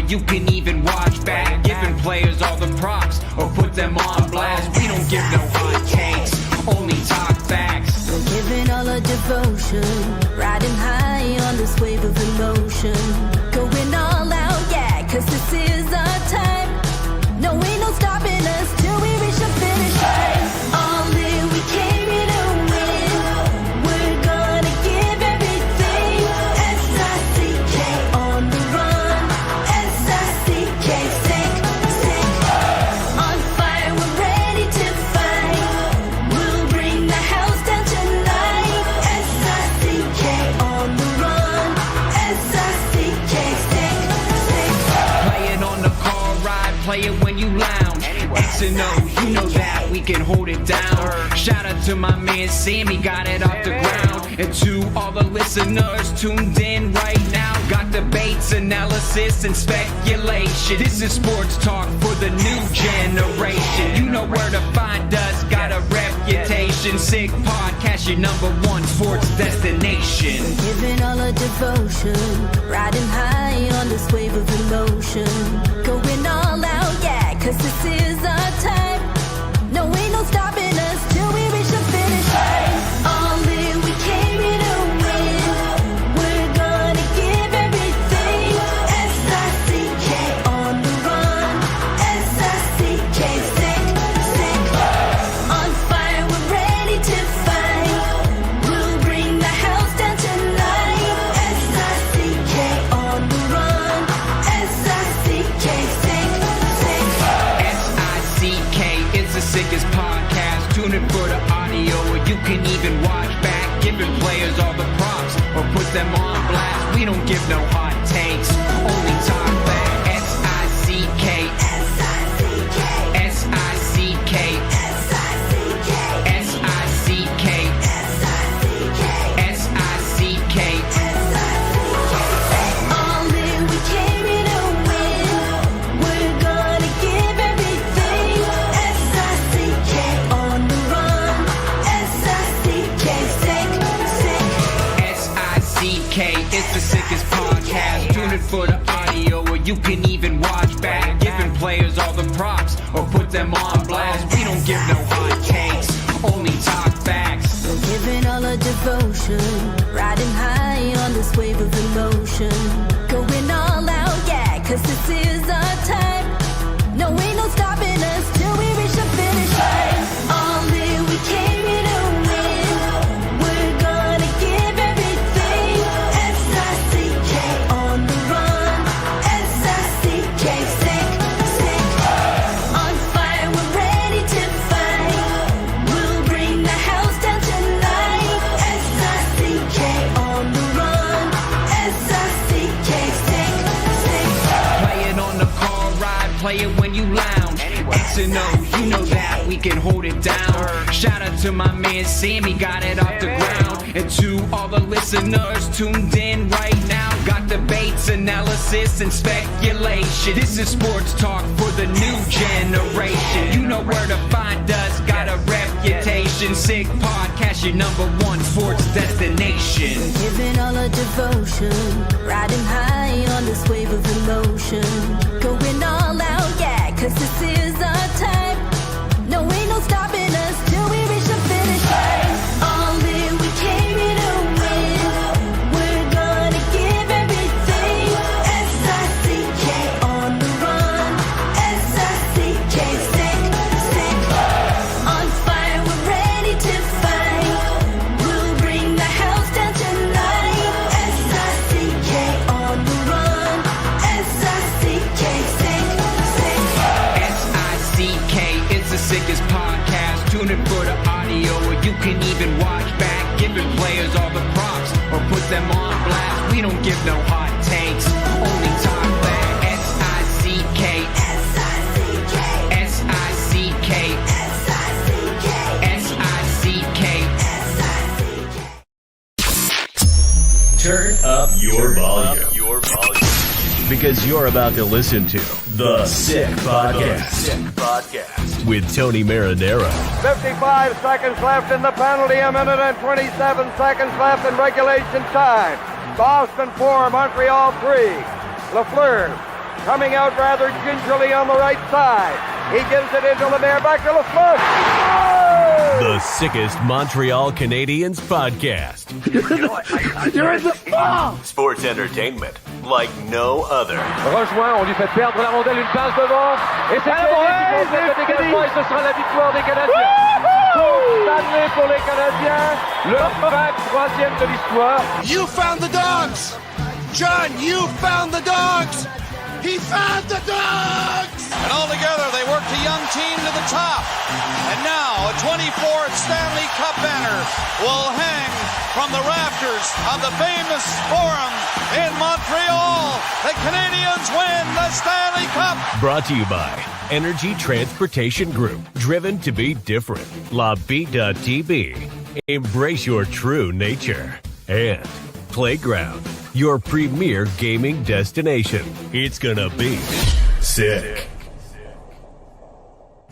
you can even watch back. Giving players all the props or put them on blast. We don't give no hot takes, only talk facts. We're giving all our devotion, riding high on this wave of emotion. Going all out, yeah, cause this is our time. No, ain't no stopping us till we reach the finish line. All in, we came here to win. We're gonna give everything. S-I-C-K on the run. S-I-C-K, sick. On fire, we're ready to fight. We'll bring the house down tonight. S-I-C-K on the run. S-I-C-K, sick. Play it on the car ride, play it when you lounge. X and O, you know that we can hold it down. Shout out to my man Sammy, got it off the ground. And to all the listeners tuned in right now, got debates, analysis, and speculation. This is sports talk for the new generation. You know where to find us, got a reputation. Sick podcast, your #1 sports destination. Giving all our devotion, riding high on this wave of emotion. Going all out, yeah, cause this is our time. No, ain't no stopping us till we reach the finish line. All in, we came here to win. We're gonna give everything. S-I-C-K on the run. S-I-C-K, sick. On fire, we're ready to fight. We'll bring the house down tonight. S-I-C-K on the run. S-I-C-K, sick. S-I-C-K is the sickest podcast. Tune in for the audio, or you can even watch back. Giving players all the props or put them on blast. We don't give no hot takes, only talk back. S-I-C-K, S-I-C-K, S-I-C-K, S-I-C-K, S-I-C-K, S-I-C-K. All in, we came here to win. We're gonna give everything. S-I-C-K on the run. S-I-C-K, sick. S-I-C-K is the sickest podcast. Tune in for the audio, or you can even watch back. Giving players all the props or put them on blast. We don't give no hot takes, only talk facts. We're giving all our devotion, riding high on this wave of emotion. Going all out, yeah, cause this is our time. No, ain't no stopping us till we reach the finish line. All in, we came here to win. We're gonna give everything. S-I-C-K on the run. S-I-C-K, sick. On fire, we're ready to fight. We'll bring the house down tonight. S-I-C-K on the run. S-I-C-K, sick. Play it on the car ride, play it when you lounge. X and O, you know that we can hold it down. Shout out to my man Sammy, got it off the ground. And to all the listeners tuned in right now, got debates, analysis, and speculation. This is sports talk for the new generation. You know where to find us, got a reputation. Sick podcast, your #1 sports destination. Giving all our devotion, riding high on this wave of emotion. Going all out, yeah, cause this is our time. No, ain't no stopping us till we reach the finish line. All in, we came here to win. We're gonna give everything. S-I-C-K on the run. S-I-C-K, sick. On fire, we're ready to fight. We'll bring the house down tonight. S-I-C-K on the run. S-I-C-K, sick. S-I-C-K is the sickest podcast. Tune in for the audio, or you can even watch back. Giving players all the props or put them on blast. We don't give no hot takes, only talk back. S-I-C-K, S-I-C-K, S-I-C-K, S-I-C-K, S-I-C-K, S-I-C-K. Turn up your volume. Because you're about to listen to The Sick Podcast. With Tony Marinaro. 55 seconds left in the penalty, a minute and 27 seconds left in regulation time. Boston 4, Montreal 3. Lafleur coming out rather gingerly on the right side. He gives it into Lemaire, back to Lafleur. The sickest Montreal Canadiens podcast. You're in the ball! Sports entertainment like no other. Rejoint, on lui fait perdre la rondelle, une passe devant. Et c'est le dégagement et ce sera la victoire des Canadiens. Stanley pour les Canadiens, le 23e de l'histoire. You found the dogs! John, you found the dogs! He found the dogs! And all together, they worked a young team to the top. And now, a 24th Stanley Cup banner will hang from the rafters of the famous Forum in Montreal. The Canadiens win the Stanley Cup. Brought to you by Energy Transportation Group. Driven to be different. La Vida Tibi. Embrace your true nature. And Playground, your premier gaming destination. It's gonna be sick.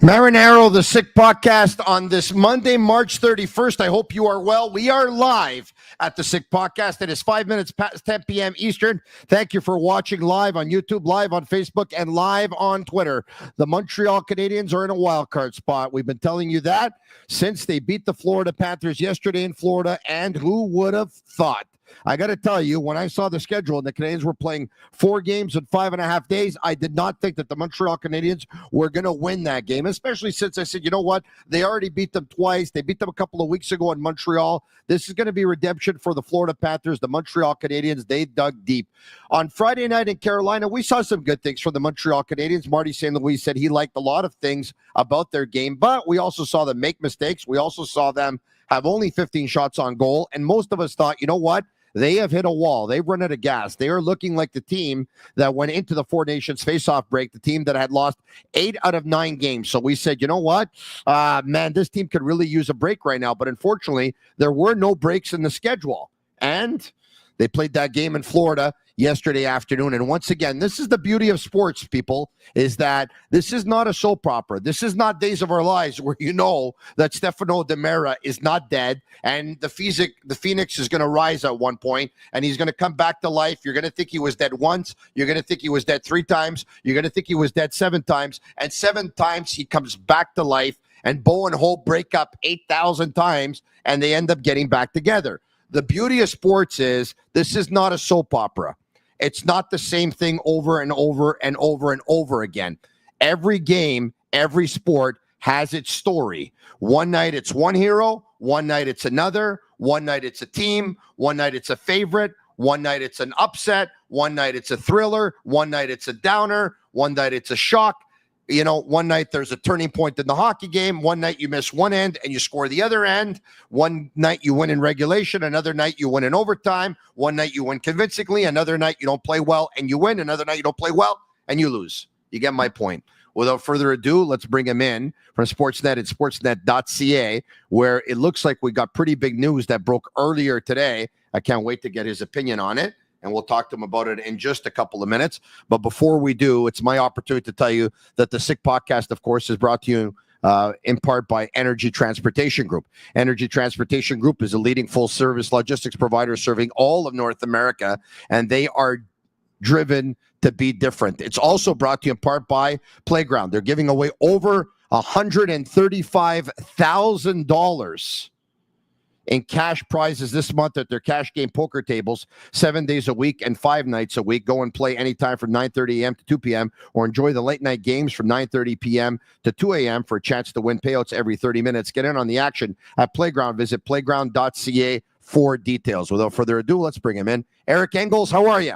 Marinaro, the Sick Podcast on this Monday, March 31st. I hope you are well. We are live at the Sick Podcast. It is 5 minutes past 10 p.m. Eastern. Thank you for watching live on YouTube, live on Facebook, and live on Twitter. The Montreal Canadiens are in a wild card spot. We've been telling you that since they beat the Florida Panthers yesterday in Florida, and who would have thought? I got to tell you, when I saw the schedule and the Canadiens were playing 4 games in 5.5 days, I did not think that the Montreal Canadiens were going to win that game, especially since I said, you know what? They already beat them twice. They beat them a couple of weeks ago in Montreal. This is going to be redemption for the Florida Panthers, the Montreal Canadiens. They dug deep. On Friday night in Carolina, we saw some good things from the Montreal Canadiens. Marty St. Louis said he liked a lot of things about their game, but we also saw them make mistakes. We also saw them have only 15 shots on goal, and most of us thought, you know what? They have hit a wall. They've run out of gas. They are looking like the team that went into the Four Nations face-off break, the team that had lost 8 out of 9 games. So we said, you know what? Man, this team could really use a break right now. But unfortunately, there were no breaks in the schedule. And they played that game in Florida yesterday afternoon. And once again, this is the beauty of sports, people, is that this is not a soap opera. This is not Days of Our Lives where you know that Stefano Demera is not dead and the Phoenix is going to rise at one point and he's going to come back to life. You're going to think he was dead once. You're going to think he was dead 3 times. You're going to think he was dead 7 times. And 7 times he comes back to life, and Bo and Hope break up 8,000 times and they end up getting back together. The beauty of sports is this is not a soap opera. It's not the same thing over and over and over and over again. Every game, every sport has its story. One night it's one hero, one night it's another, one night it's a team, one night it's a favorite, one night it's an upset, one night it's a thriller, one night it's a downer, one night it's a shock. You know, one night there's a turning point in the hockey game. One night you miss one end and you score the other end. One night you win in regulation. Another night you win in overtime. One night you win convincingly. Another night you don't play well and you win. Another night you don't play well and you lose. You get my point. Without further ado, let's bring him in from Sportsnet at sportsnet.ca, where it looks like we got pretty big news that broke earlier today. I can't wait to get his opinion on it. And we'll talk to him about it in just a couple of minutes. But before we do, it's my opportunity to tell you that the Sick Podcast, of course, is brought to you in part by Energy Transportation Group. Energy Transportation Group is a leading full-service logistics provider serving all of North America, and they are driven to be different. It's also brought to you in part by Playground. They're giving away over $135,000 in cash prizes this month at their cash game poker tables, 7 days a week and 5 nights a week. Go and play anytime from 9:30 a.m. to 2 p.m. or enjoy the late night games from 9:30 p.m. to 2 a.m. for a chance to win payouts every 30 minutes. Get in on the action at Playground. Visit playground.ca for details. Without further ado, let's bring him in. Eric Engels, how are you?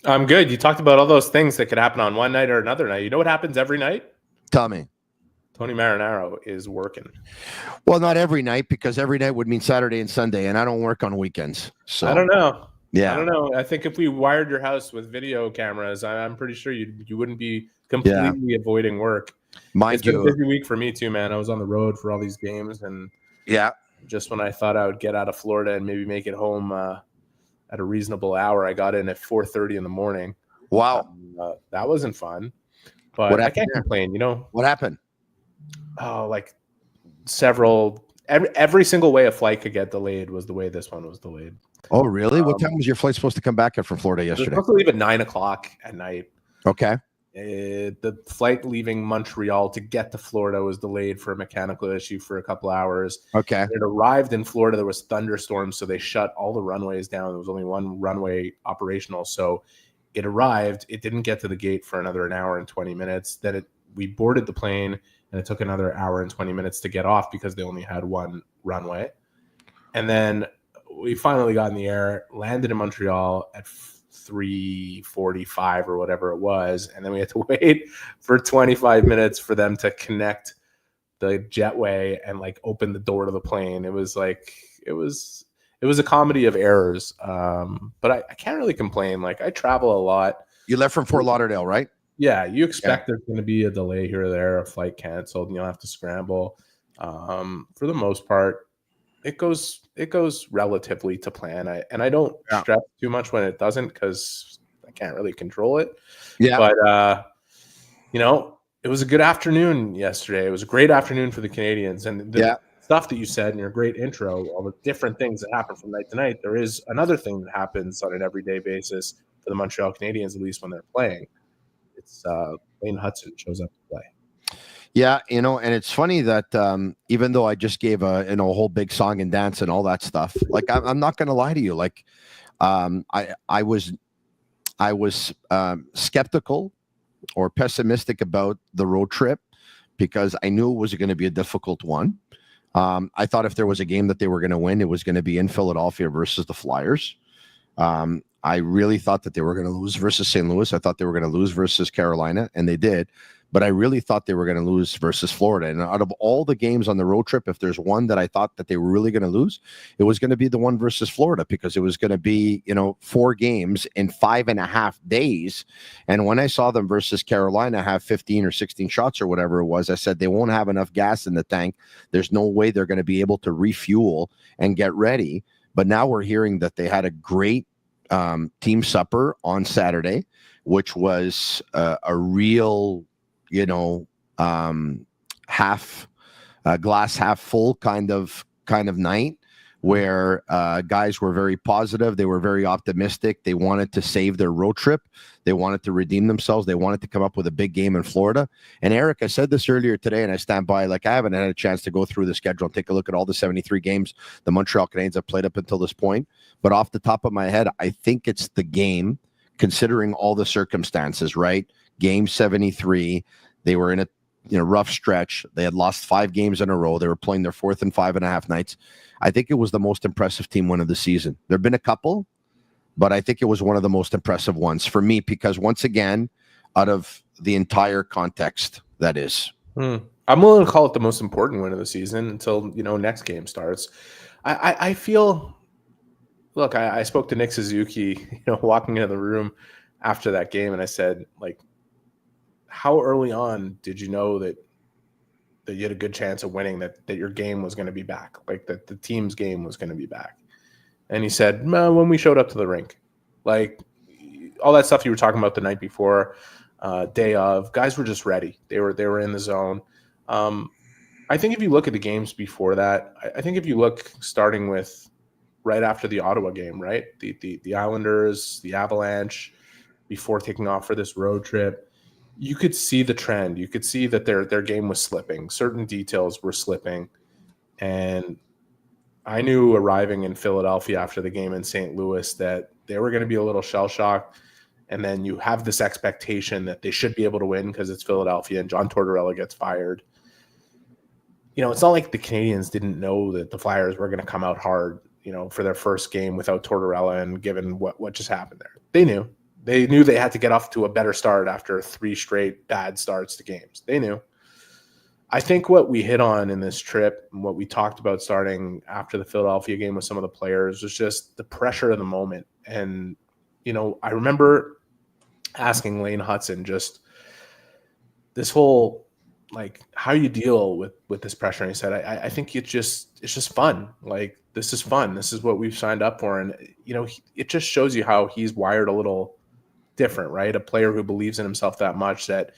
I'm good. You talked about all those things that could happen on one night or another night. You know what happens every night? Tell me. Tony Marinaro is working. Well, not every night, because every night would mean Saturday and Sunday, and I don't work on weekends. So I don't know. Yeah, I don't know. I think if we wired your house with video cameras, I'm pretty sure you wouldn't be completely avoiding work. It's been a busy week for me too, man. I was on the road for all these games, and just when I thought I would get out of Florida and maybe make it home at a reasonable hour, I got in at 4:30 in the morning. Wow, that wasn't fun, but I can't complain. You know what happened? Oh, like every single way a flight could get delayed was the way this one was delayed. Oh, really? What time was your flight supposed to come back at from Florida yesterday? Supposed to leave at 9:00 at night. Okay. The flight leaving Montreal to get to Florida was delayed for a mechanical issue for a couple hours. Okay. It arrived in Florida. There was thunderstorms, so they shut all the runways down. There was only one runway operational. So it arrived. It didn't get to the gate for another an hour and 20 minutes. Then we boarded the plane, and it took another hour and 20 minutes to get off because they only had one runway. And then we finally got in the air, landed in Montreal at 3:45 or whatever it was, and then we had to wait for 25 minutes for them to connect the jetway and like open the door to the plane. It was a comedy of errors, but I can't really complain. Like, I travel a lot. You left from Fort Lauderdale, right? Yeah, you expect there's going to be a delay here or there, a flight canceled, and you'll have to scramble. For the most part, it goes relatively to plan. I don't stress too much when it doesn't, because I can't really control it. Yeah. But it was a good afternoon yesterday. It was a great afternoon for the Canadiens, and the stuff that you said in your great intro, all the different things that happen from night to night. There is another thing that happens on an everyday basis for the Montreal Canadiens, at least when they're playing. It's Lane Hutson shows up to play. Yeah, and it's funny that even though I just gave a whole big song and dance and all that stuff, like I'm not going to lie to you, like I was skeptical or pessimistic about the road trip because I knew it was going to be a difficult one. I thought if there was a game that they were going to win, it was going to be in Philadelphia versus the Flyers. I really thought that they were going to lose versus St. Louis. I thought they were going to lose versus Carolina, and they did. But I really thought they were going to lose versus Florida. And out of all the games on the road trip, if there's one that I thought that they were really going to lose, it was going to be the one versus Florida, because it was going to be, 4 games in 5.5 days. And when I saw them versus Carolina have 15 or 16 shots or whatever it was, I said they won't have enough gas in the tank. There's no way they're going to be able to refuel and get ready. But now we're hearing that they had a great team supper on Saturday, which was a real half glass half full kind of night, where guys were very positive. They were very optimistic. They wanted to save their road trip. They wanted to redeem themselves. They wanted to come up with a big game in Florida. And Eric, I said this earlier today, and I stand by, like, I haven't had a chance to go through the schedule and take a look at all the 73 games the Montreal Canadiens have played up until this point. But off the top of my head, I think it's the game, considering all the circumstances, right? Game 73, they were in a rough stretch. They had lost 5 games in a row. They were playing their 4th and 5.5 nights. I think it was the most impressive team win of the season. There have been a couple, but I think it was one of the most impressive ones for me, because once again, out of the entire context, that is. I'm willing to call it the most important win of the season until, next game starts. I feel, look, I spoke to Nick Suzuki, walking into the room after that game, and I said, like, how early on did you know that you had a good chance of winning, that your game was going to be back, like that the team's game was going to be back? And he said, well, when we showed up to the rink, like all that stuff you were talking about the night before, day of, guys were just ready. They were in the zone. I think if you look at the games before that, I think if you look starting with right after the Ottawa game, right? The Islanders, the Avalanche, before taking off for this road trip, you could see the trend. You could see that their game was slipping. Certain details were slipping. And I knew arriving in Philadelphia after the game in St. Louis that they were going to be a little shell-shocked. And then you have this expectation that they should be able to win because it's Philadelphia and John Tortorella gets fired. It's not like the Canadiens didn't know that the Flyers were going to come out hard, for their first game without Tortorella, and given what just happened there. They knew. They knew they had to get off to a better start after 3 straight bad starts to games. They knew. I think what we hit on in this trip and what we talked about starting after the Philadelphia game with some of the players was just the pressure of the moment. And, I remember asking Lane Hutson just this whole, like, how you deal with this pressure. And he said, I think it's just fun. Like, this is fun. This is what we've signed up for. And, it just shows you how he's wired a little different, right? A player who believes in himself that much that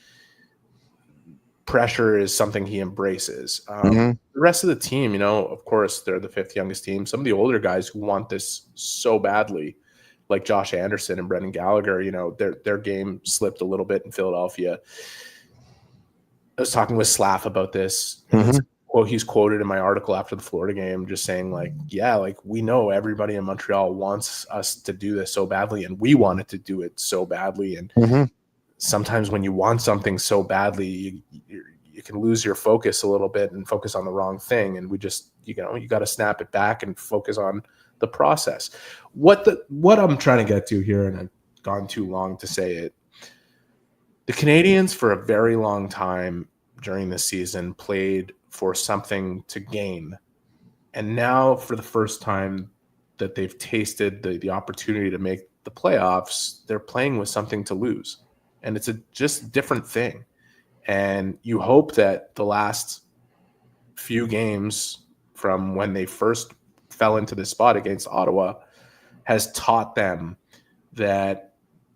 pressure is something he embraces. The rest of the team, of course, they're the 5th youngest team. Some of the older guys who want this so badly, like Josh Anderson and Brendan Gallagher, you know, their game slipped a little bit in Philadelphia. I was talking with Slav about this. He's quoted in my article after the Florida game, just saying like, yeah, like we know everybody in Montreal wants us to do this so badly, and we wanted to do it so badly. And sometimes when you want something so badly, you can lose your focus a little bit and focus on the wrong thing. And we just, you know, you got to snap it back and focus on the process. What I'm trying to get to here, and I've gone too long to say it. The Canadiens for a very long time during the season played for something to gain. And now for the first time that they've tasted the opportunity to make the playoffs, they're playing with something to lose. And it's a just different thing. And you hope that the last few games from when they first fell into this spot against Ottawa has taught them that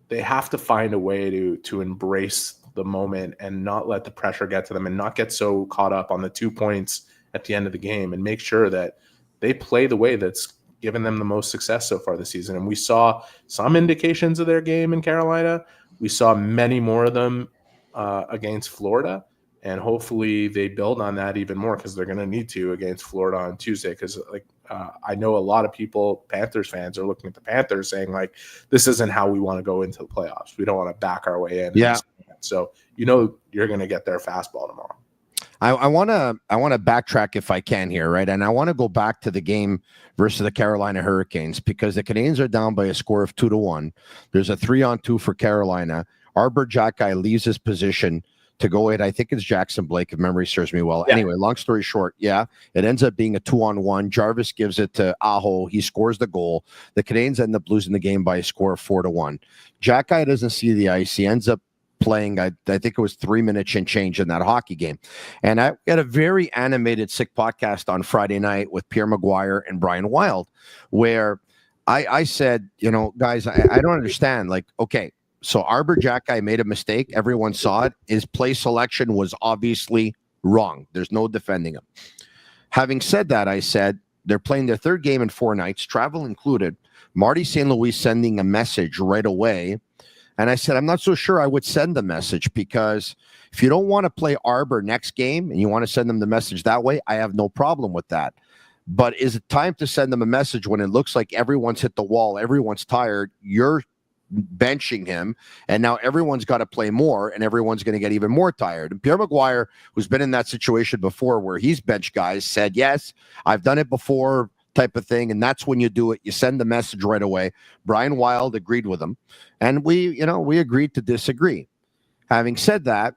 they have to find a way to embrace the moment and not let the pressure get to them and not get so caught up on the 2 points at the end of the game, and make sure that they play the way that's given them the most success so far this season. And we saw some indications of their game in Carolina. We saw many more of them against Florida, and hopefully they build on that even more, because they're going to need to against Florida on Tuesday. Because I know a lot of people, Panthers fans, are looking at the Panthers saying like, this isn't how we want to go into the playoffs. We don't want to back our way in. Yeah. So, you know, you're going to get their fastball tomorrow. I want to backtrack if I can here, right? And I want to go back to the game versus the Carolina Hurricanes, because the Canadiens are down by a score of 2-1. There's a 3-on-2 for Carolina. Arber Xhekaj leaves his position to go in. I think it's Jackson Blake, if memory serves me well. Yeah. Anyway, long story short, it ends up being a 2-on-1. Jarvis gives it to Aho. He scores the goal. The Canadiens end up losing the game by a score of 4-1. Xhekaj doesn't see the ice. He ends up playing, I think it was 3 minutes and change in that hockey game. And I had a very animated Sick podcast on Friday night with Pierre Maguire and Brian Wild, where I said, you know, guys, I don't understand. Like, okay, so Arber Xhekaj made a mistake. Everyone saw it. His play selection was obviously wrong. There's no defending him. Having said that, I said they're playing their third game in 4 nights, travel included. Marty St. Louis sending a message right away. And I said, I'm not so sure I would send the message, because if you don't want to play Arber next game and you want to send them the message that way, I have no problem with that. But is it time to send them a message when it looks like everyone's hit the wall, everyone's tired, you're benching him, and now everyone's got to play more, and everyone's going to get even more tired? And Pierre Maguire, who's been in that situation before where he's benched guys, said, yes, I've done it before, type of thing. And that's when you do it. You send the message right away. Brian Wild agreed with him. And we agreed to disagree. Having said that,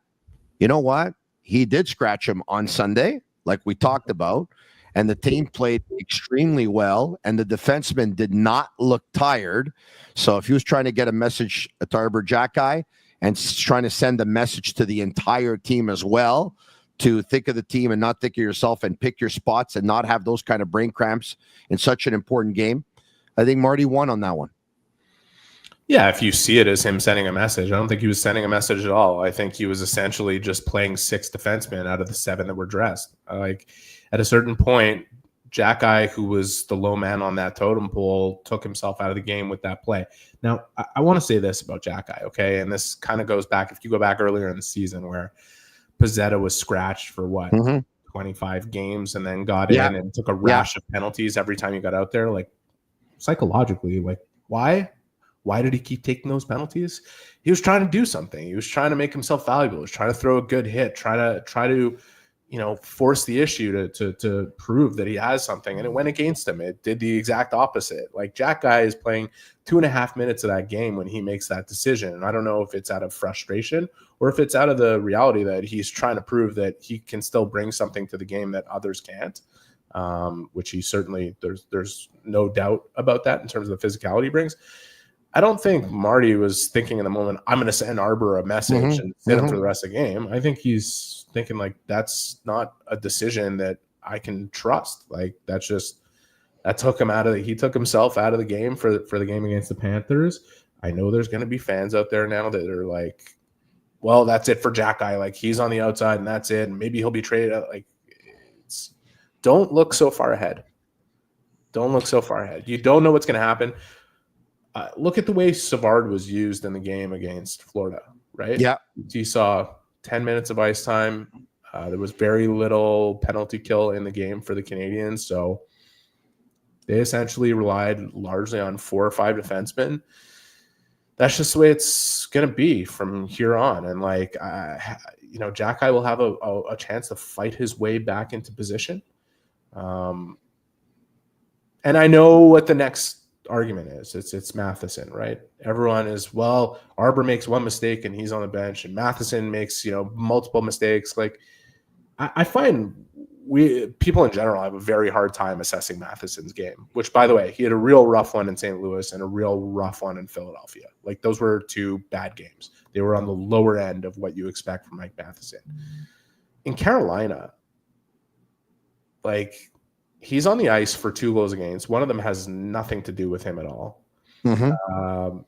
you know what? He did scratch him on Sunday, like we talked about. And the team played extremely well. And the defenseman did not look tired. So if he was trying to get a message to Arber Xhekaj and trying to send a message to the entire team as well, to think of the team and not think of yourself and pick your spots and not have those kind of brain cramps in such an important game, I think Marty won on that one. Yeah, if you see it as him sending a message, I don't think he was sending a message at all. I think he was essentially just playing 6 defensemen out of the 7 that were dressed. Like, at a certain point, Xhekaj, who was the low man on that totem pole, took himself out of the game with that play. Now, I want to say this about Xhekaj, okay? And this kind of goes back, if you go back earlier in the season where Pizzetta was scratched for 25 games and then got in and took a rash of penalties every time he got out there. Like, psychologically, like, why did he keep taking those penalties? He was trying to do something. He was trying to make himself valuable. He was trying to throw a good hit, try to force the issue to prove that he has something, and it went against him. It did the exact opposite. Like, Xhekaj is playing 2.5 minutes of that game when he makes that decision. And I don't know if it's out of frustration or if it's out of the reality that he's trying to prove that he can still bring something to the game that others can't, which he certainly, there's no doubt about that in terms of the physicality he brings. I don't think Marty was thinking in the moment, I'm going to send Arber a message and sit him for the rest of the game. I think he's thinking like, that's not a decision that I can trust. Like, that's just, that took him out of he took himself out of the game for the game against the Panthers. I know there's going to be fans out there now that are like, well, that's it for Xhekaj. Like, he's on the outside and that's it. And maybe he'll be traded out. Like, don't look so far ahead. Don't look so far ahead. You don't know what's going to happen. look at the way Savard was used in the game against Florida, right? Yeah. You saw 10 minutes of ice time. There was very little penalty kill in the game for the Canadiens. So they essentially relied largely on 4 or 5 defensemen. That's just the way it's going to be from here on. And like, Xhekaj will have a chance to fight his way back into position. And I know what the next argument is. It's Matheson, right? Everyone is, well, Arber makes one mistake and he's on the bench, and Matheson makes, multiple mistakes. Like, I find people in general have a very hard time assessing Matheson's game, which, by the way, he had a real rough one in St. Louis and a real rough one in Philadelphia. Like, those were 2 bad games. They were on the lower end of what you expect from Mike Matheson. In Carolina, like, he's on the ice for 2 goals against. One of them has nothing to do with him at all. Mm-hmm.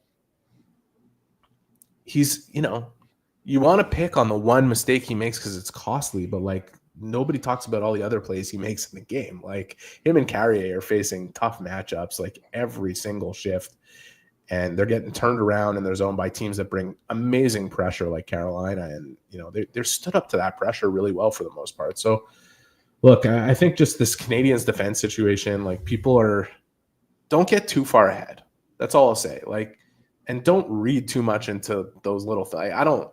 He's, you want to pick on the one mistake he makes because it's costly, but like, nobody talks about all the other plays he makes in the game. Like, him and Carrier are facing tough matchups like every single shift, and they're getting turned around in their zone by teams that bring amazing pressure like Carolina, and they're stood up to that pressure really well for the most part. So look, I think just this Canadiens defense situation, like, don't get too far ahead. That's all I'll say. Like, and don't read too much into those little things. I don't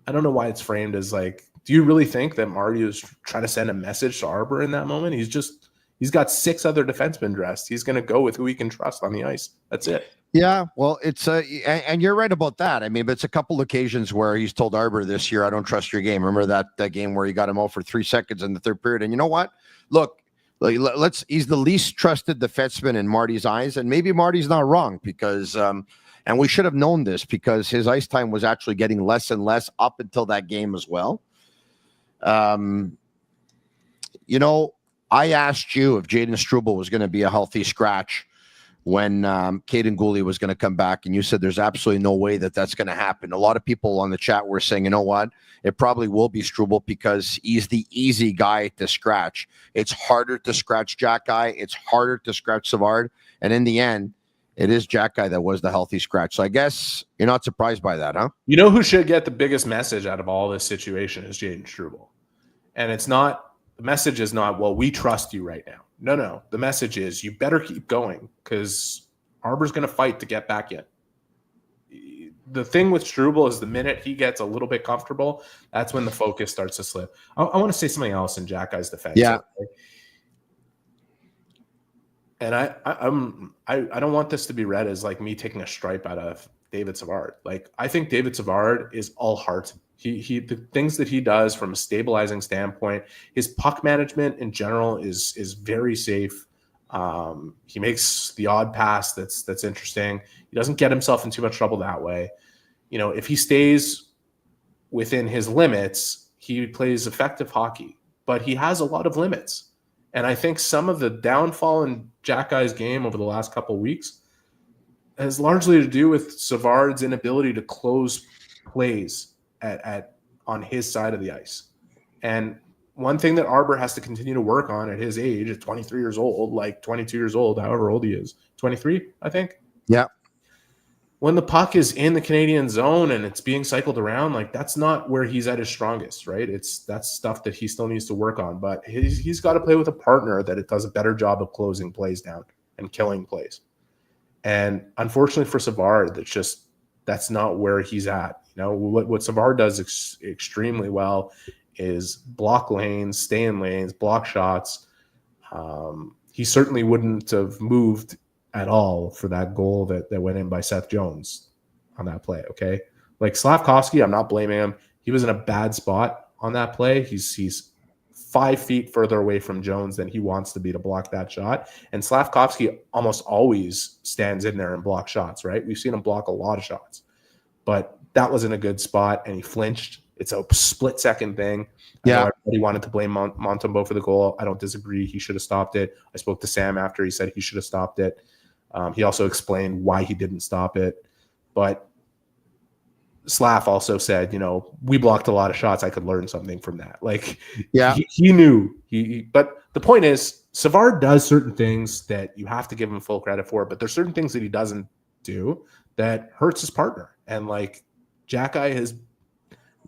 know why it's framed as like, do you really think that Marty is trying to send a message to Arber in that moment? He's got 6 other defensemen dressed. He's going to go with who he can trust on the ice. That's it. Yeah, well, it's and you're right about that. I mean, but it's a couple occasions where he's told Arber this year, I don't trust your game. Remember that game where he got him out for 3 seconds in the third period? And you know what? Look, he's the least trusted defenseman in Marty's eyes, and maybe Marty's not wrong because and we should have known this because his ice time was actually getting less and less up until that game as well. I asked you if Jaden Struble was going to be a healthy scratch when Caden Gooley was going to come back, and you said there's absolutely no way that's going to happen. A lot of people on the chat were saying, you know what, it probably will be Struble because he's the easy guy to scratch. It's harder to scratch Xhekaj. It's harder to scratch Savard. And in the end, it is Xhekaj that was the healthy scratch. So I guess you're not surprised by that, huh? You know who should get the biggest message out of all this situation is Jaden Struble. And the message is not, well, we trust you right now. No. The message is you better keep going because Arber's going to fight to get back in. The thing with Struble is the minute he gets a little bit comfortable, that's when the focus starts to slip. I want to say something else in Xhekaj's defense. Yeah. And I don't want this to be read as like me taking a stripe out of David Savard. Like, I think David Savard is all heart. The things that he does from a stabilizing standpoint, his puck management in general is very safe. He makes the odd pass that's interesting. He doesn't get himself in too much trouble that way. If he stays within his limits, he plays effective hockey, but he has a lot of limits. And I think some of the downfall in Xhekaj's game over the last couple of weeks has largely to do with Savard's inability to close plays on his side of the ice. And one thing that Arber has to continue to work on at his age, at 23 years old, like 22 years old, however old he is, 23, I think. Yeah. When the puck is in the Canadian zone and it's being cycled around, like, that's not where he's at his strongest, right? That's stuff that he still needs to work on. But he's got to play with a partner that it does a better job of closing plays down and killing plays. And unfortunately for Savard, that's not where he's at. What Savard does extremely well is block lanes, stay in lanes, block shots. He certainly wouldn't have moved at all for that goal that went in by Seth Jones on that play, okay? Like, Slavkovsky, I'm not blaming him. He was in a bad spot on that play. He's 5 feet further away from Jones than he wants to be to block that shot. And Slavkovsky almost always stands in there and blocks shots, right? We've seen him block a lot of shots. But that was in a good spot, and he flinched. It's a split-second thing. Yeah. Everybody wanted to blame Montembeault for the goal. I don't disagree. He should have stopped it. I spoke to Sam after. He said he should have stopped it. He also explained why he didn't stop it. But Slav also said, we blocked a lot of shots. I could learn something from that. Like, yeah, he knew. But the point is, Savard does certain things that you have to give him full credit for, but there's certain things that he doesn't do that hurts his partner. And like Xhekaj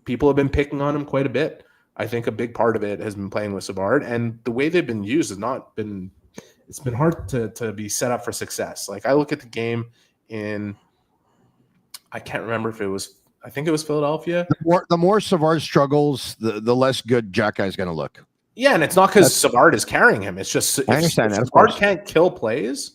people have been picking on him quite a bit. I think a big part of it has been playing with Savard, and the way they've been used has not been. It's been hard to be set up for success. Like I look at the game I can't remember if it was. I think it was Philadelphia. The more Savard struggles, the less good Xhekaj is going to look. Yeah, and it's not because Savard is carrying him. It's just I understand if that. Savard can't kill plays,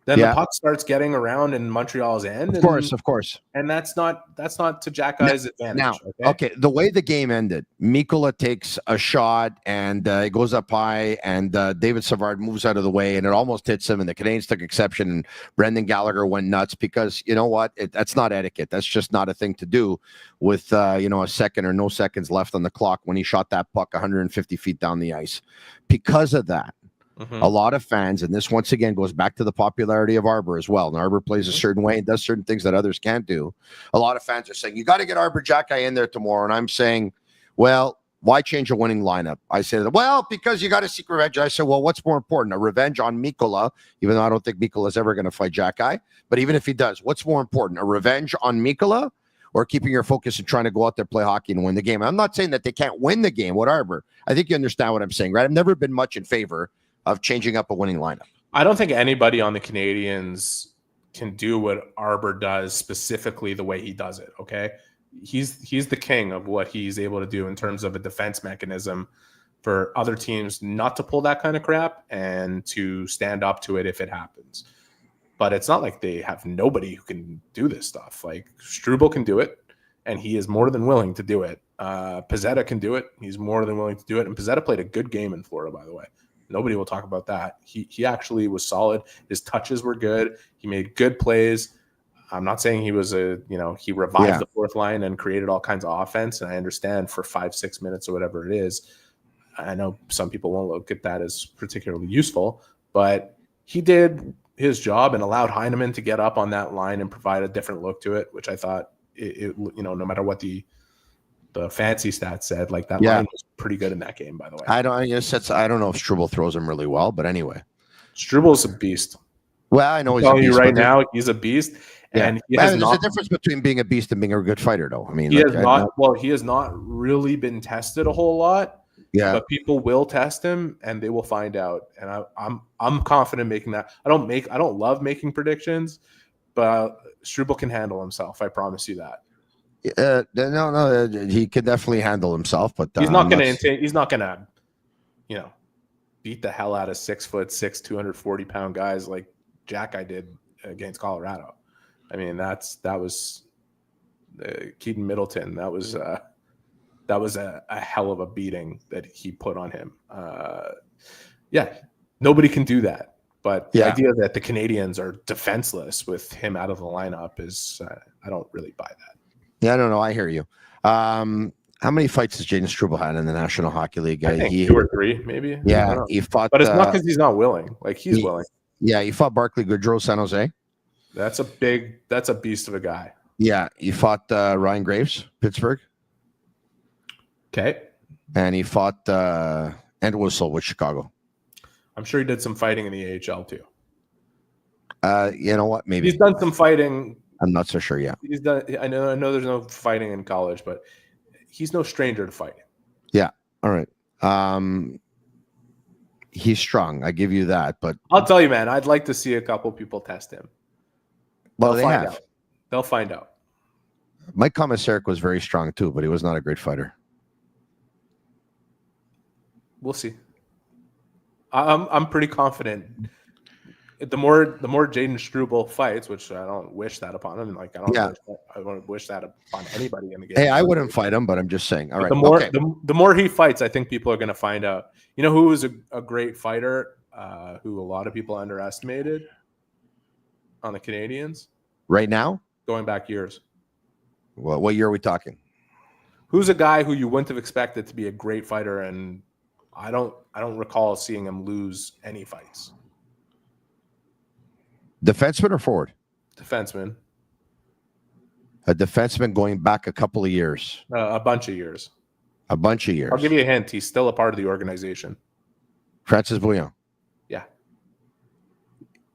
then the puck starts getting around in Montreal's end. Of course. And that's not to Xhekaj's advantage. Now, okay, the way the game ended, Mikkola takes a shot and it goes up high, and David Savard moves out of the way, and it almost hits him, and the Canadiens took exception, and Brendan Gallagher went nuts because, you know what, that's not etiquette. That's just not a thing to do with, a second or no seconds left on the clock when he shot that puck 150 feet down the ice. Because of that, a lot of fans, and this once again goes back to the popularity of Arber as well. And Arber plays a certain way and does certain things that others can't do. A lot of fans are saying, you got to get Arber Xhekaj in there tomorrow. And I'm saying, well, why change a winning lineup? I said, well, because you got to seek revenge. I said, well, what's more important? A revenge on Mikkola, even though I don't think Mikkola is ever going to fight Xhekaj. But even if he does, what's more important? A revenge on Mikkola or keeping your focus and trying to go out there, play hockey, and win the game? I'm not saying that they can't win the game with Arber. I think you understand what I'm saying, right? I've never been much in favor of changing up a winning lineup. I don't think anybody on the Canadiens can do what Arber does specifically the way he does it. Okay, he's the king of what he's able to do in terms of a defense mechanism for other teams not to pull that kind of crap and to stand up to it if it happens. But it's not like they have nobody who can do this stuff. Like Struble can do it, and he is more than willing to do it. Pezzetta can do it. He's more than willing to do it. And Pezzetta played a good game in Florida, by the way. Nobody will talk about that. He actually was solid. His touches were good. He made good plays. I'm not saying he was he revived the fourth line and created all kinds of offense. And I understand for 5-6 minutes or whatever it is. I know some people won't look at that as particularly useful, but he did his job and allowed Heineman to get up on that line and provide a different look to it, which I thought no matter what the fancy stats said, like that line was pretty good in that game, by the way. I don't know if Struble throws him really well, but anyway. Struble's a beast. Well, I know he's a beast. Right now, he's a beast. Yeah. And there's a difference between being a beast and being a good fighter, though. I mean, he has not really been tested a whole lot. Yeah. But people will test him and they will find out. And I'm confident making that. I don't love making predictions, but Struble can handle himself. I promise you that. No, he can definitely handle himself, but he's not gonna, beat the hell out of 6'6", 240-pound guys like Xhekaj did against Colorado. I mean, that was Keaton Middleton. That was a hell of a beating that he put on him. Nobody can do that. But the idea that the Canadiens are defenseless with him out of the lineup is, I don't really buy that. Yeah, I don't know. I hear you. How many fights has Jaden Struble had in the National Hockey League? I think 2 or 3, maybe. Yeah, he fought. But it's not because he's not willing. Like, he's willing. Yeah, he fought Barclay Goodrow, San Jose. That's a beast of a guy. Yeah, he fought Ryan Graves, Pittsburgh. Okay. And he fought Ed Whistle with Chicago. I'm sure he did some fighting in the AHL too. You know what? Maybe he's done some fighting. I'm not so sure. Yeah, he's done. I know. There's no fighting in college, but he's no stranger to fighting. Yeah. All right. He's strong. I give you that. But I'll tell you, man, I'd like to see a couple people test him. Well, they'll find out. Mike Komisarek was very strong too, but he was not a great fighter. We'll see. I'm pretty confident. The more Jaden Struble fights, which I don't wish that upon him. Like I don't wish that upon anybody in the game. Hey, I wouldn't fight him, but I'm just saying. All right. The more he fights, I think people are going to find out. You know who was a great fighter, who a lot of people underestimated on the Canadiens right now, going back years. Well, what year are we talking? Who's a guy who you wouldn't have expected to be a great fighter, and I don't recall seeing him lose any fights. Defenseman or forward? Defenseman. A defenseman going back a couple of years. A bunch of years. A bunch of years. I'll give you a hint. He's still a part of the organization. Francis Bouillon. Yeah.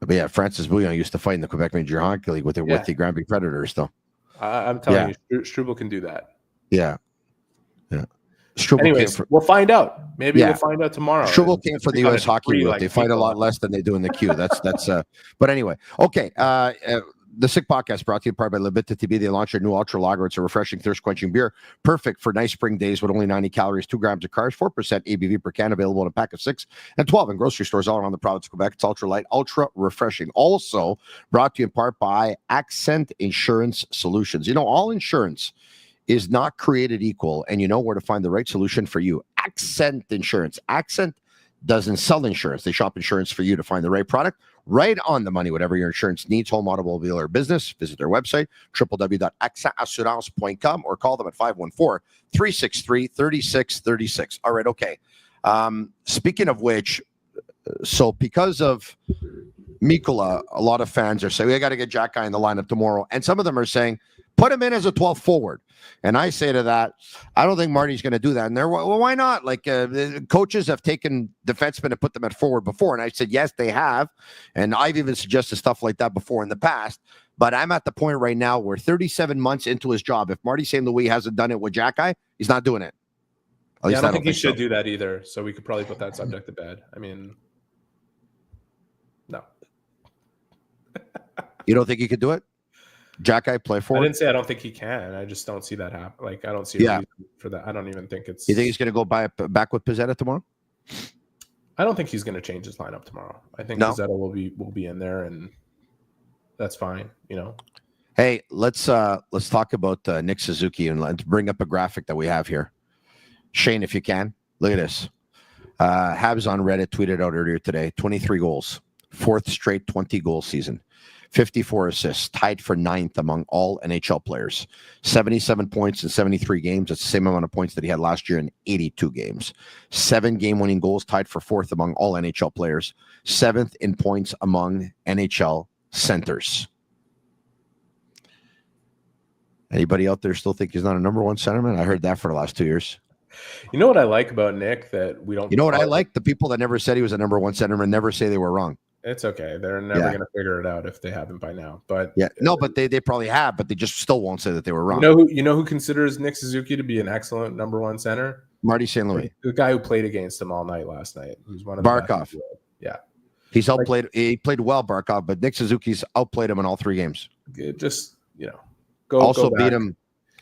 But yeah, Francis Bouillon used to fight in the Quebec Major Hockey League with the Granby Predators, though. I'm telling you, Struble can do that. Yeah. Anyways, we'll find out. Maybe we'll find out tomorrow. Struble came for the U.S. hockey route. They fight a lot less than they do in the queue. But anyway, okay. The Sick Podcast brought to you part by Bittt Tibi. They launched their new Ultra Lager. It's a refreshing, thirst-quenching beer, perfect for nice spring days with only 90 calories, 2 grams of carbs, 4% ABV per can, available in a pack of 6 and 12 in grocery stores all around the province of Quebec. It's ultra light, ultra refreshing. Also brought to you in part by Accent Insurance Solutions. You know, all insurance is not created equal, and you know where to find the right solution for you. Accent Insurance. Accent doesn't sell insurance. They shop insurance for you to find the right product. Right on the money, whatever your insurance needs, home, automobile, or business. Visit their website, www.accentassurance.com, or call them at 514-363-3636. All right, okay. Speaking of which, so because of Mikula, a lot of fans are saying, we got to get Xhekaj in the lineup tomorrow. And some of them are saying, put him in as a 12th forward. And I say to that, I don't think Marty's going to do that. And well, why not? Like, the coaches have taken defensemen and put them at forward before. And I said, yes, they have. And I've even suggested stuff like that before in the past. But I'm at the point right now where 37 months into his job, if Marty St. Louis hasn't done it with Xhekaj, he's not doing it. I don't think he should do that either. So we could probably put that subject to bed. I mean, no. You don't think he could do it? Xhekaj play forward? I didn't say I don't think he can. I just don't see that happen. Like, I don't see a reason for that. I don't even think it's... You think he's going to go back with Pizzetta tomorrow? I don't think he's going to change his lineup tomorrow. I think Pizzetta will be in there, and that's fine. You know. Hey, let's talk about Nick Suzuki, and let's bring up a graphic that we have here. Shane, if you can, look at this. Habs on Reddit tweeted out earlier today: 23 goals, 4th straight 20-goal season. 54 assists, tied for 9th among all NHL players. 77 points in 73 games. That's the same amount of points that he had last year in 82 games. 7 game-winning goals, tied for 4th among all NHL players. 7th in points among NHL centers. Anybody out there still think he's not a number one centerman? I heard that for the last 2 years. You know what I like about Nick that we don't... You know what I like? The people that never said he was a number one centerman never say they were wrong. It's okay. They're never going to figure it out if they haven't by now. But but they probably have, but they just still won't say that they were wrong. You know who considers Nick Suzuki to be an excellent number one center? Marty St. Louis, the guy who played against him all night last night. Who's one of Barkov. Yeah, he's outplayed. He played well, Barkov, but Nick Suzuki's outplayed him in all 3 games. Just beat him.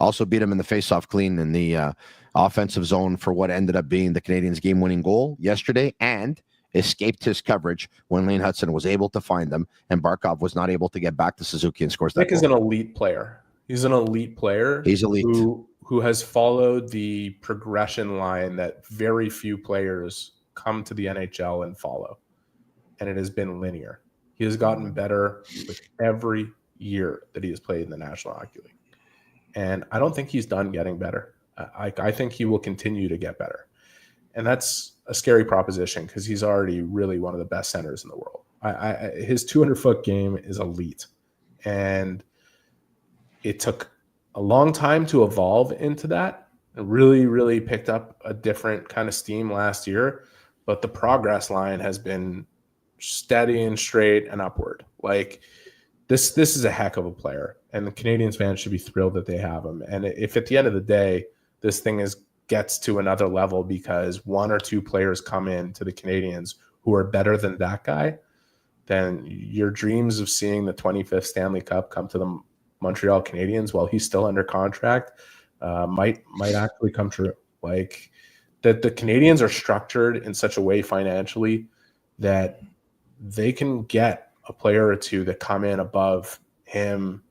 Also beat him in the faceoff clean in the offensive zone for what ended up being the Canadiens' game-winning goal yesterday, and escaped his coverage when Lane Hutson was able to find them, and Barkov was not able to get back to Suzuki and scores that Nick goal. Is an elite player. He's an elite player. He's elite. Who has followed the progression line that very few players come to the NHL and follow. And it has been linear. He has gotten better with every year that he has played in the National Hockey League. And I don't think he's done getting better. I think he will continue to get better. And that's a scary proposition because he's already really one of the best centers in the world. His 200-foot game is elite. And it took a long time to evolve into that. It really, really picked up a different kind of steam last year. But the progress line has been steady and straight and upward. Like, this is a heck of a player. And the Canadiens fans should be thrilled that they have him. And if at the end of the day, this thing gets to another level because 1 or 2 players come in to the Canadiens who are better than that guy, then your dreams of seeing the 25th Stanley Cup come to the Montreal Canadiens while he's still under contract might actually come true. Like, that the Canadiens are structured in such a way financially that they can get a player or 2 that come in above him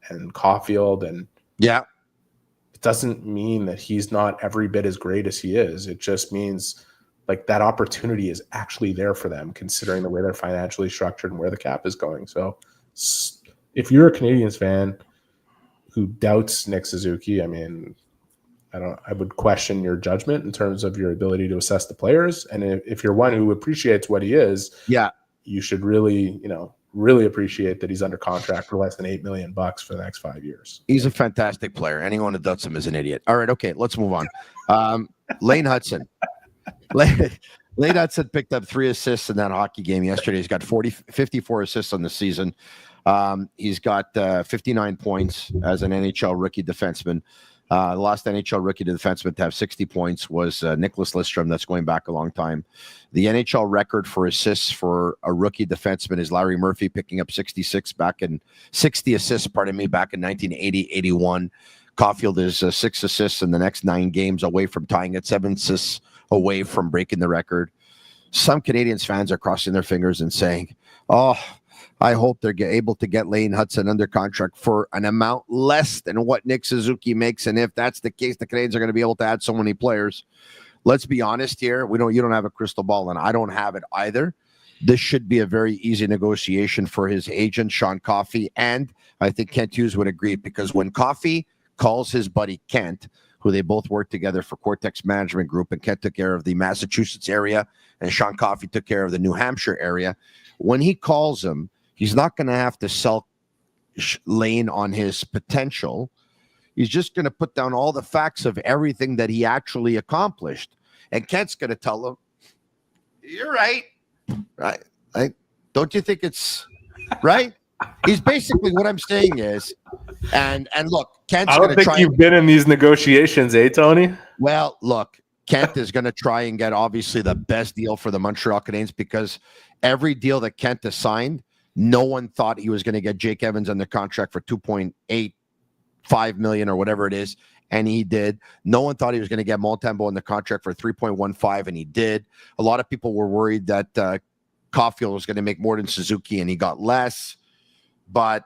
and Caulfield, and it doesn't mean that he's not every bit as great as he is. It just means like that opportunity is actually there for them, considering the way they're financially structured and where the cap is going. So if you're a Canadiens fan who doubts Nick Suzuki, I mean, I would question your judgment in terms of your ability to assess the players. And if you're one who appreciates what he is, you should really, really appreciate that he's under contract for less than $8 million for the next 5 years. He's a fantastic player. Anyone who doubts him is an idiot. All right, okay, let's move on. Lane Hutson. Lane Hutson picked up 3 assists in that hockey game yesterday. He's got 54 assists on the season. He's got 59 points as an NHL rookie defenseman. The last NHL rookie defenseman to have 60 points was Nicholas Lidstrom. That's going back a long time. The NHL record for assists for a rookie defenseman is Larry Murphy, picking up 60 assists back in 1980-81. Caulfield is 6 assists in the next 9 games, away from tying it, 7 assists away from breaking the record. Some Canadiens fans are crossing their fingers and saying, "Oh, I hope they're able to get Lane Hutson under contract for an amount less than what Nick Suzuki makes." And if that's the case, the Canadiens are going to be able to add so many players. Let's be honest here. You don't have a crystal ball, and I don't have it either. This should be a very easy negotiation for his agent, Sean Coffey. And I think Kent Hughes would agree, because when Coffey calls his buddy Kent, who they both worked together for Cortex Management Group, and Kent took care of the Massachusetts area, and Sean Coffey took care of the New Hampshire area. When he calls him, he's not going to have to sell Lane on his potential. He's just going to put down all the facts of everything that he actually accomplished. And Kent's going to tell him, "You're right. Right? Don't you think it's right?" He's basically, what I'm saying is, and look, Kent's going to try. I don't think you've been in these negotiations, Tony? Well, look, Kent is going to try and get obviously the best deal for the Montreal Canadiens, because every deal that Kent has signed, no one thought he was going to get Jake Evans under contract for $2.85 million or whatever it is, and he did. No one thought he was going to get Montembeault under contract for $3.15, and he did. A lot of people were worried that Caulfield was going to make more than Suzuki, and he got less. But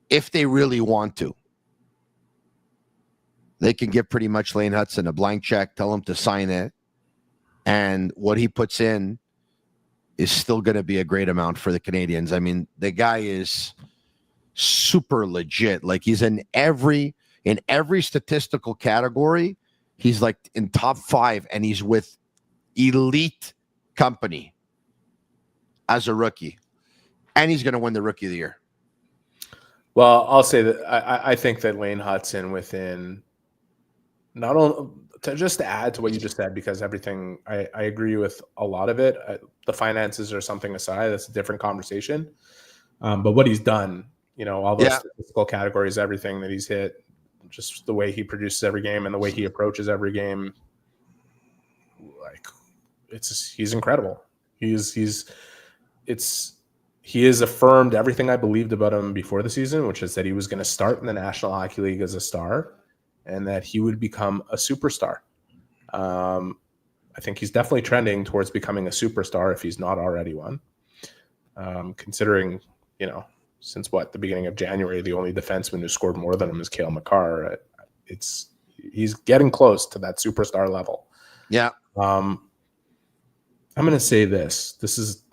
if they really want to, they can give pretty much Lane Hutson a blank check, tell him to sign it, and what he puts in is still going to be a great amount for the Canadiens. I mean, the guy is super legit. Like, he's in every statistical category. He's like in top 5, and he's with elite company as a rookie, and he's going to win the Rookie of the Year. Well, I'll say that I think that Lane Hutson, within not only to just add to what you just said, because everything I agree with a lot of it. The finances are something aside; that's a different conversation. But what he's done, all those statistical categories, everything that he's hit, just the way he produces every game and the way he approaches every game, like he's incredible. He has affirmed everything I believed about him before the season, which is that he was going to start in the National Hockey League as a star and that he would become a superstar. I think he's definitely trending towards becoming a superstar if he's not already one. Considering, since the beginning of January, the only defenseman who scored more than him is Cale Makar. He's getting close to that superstar level. Yeah. I'm going to say this. This is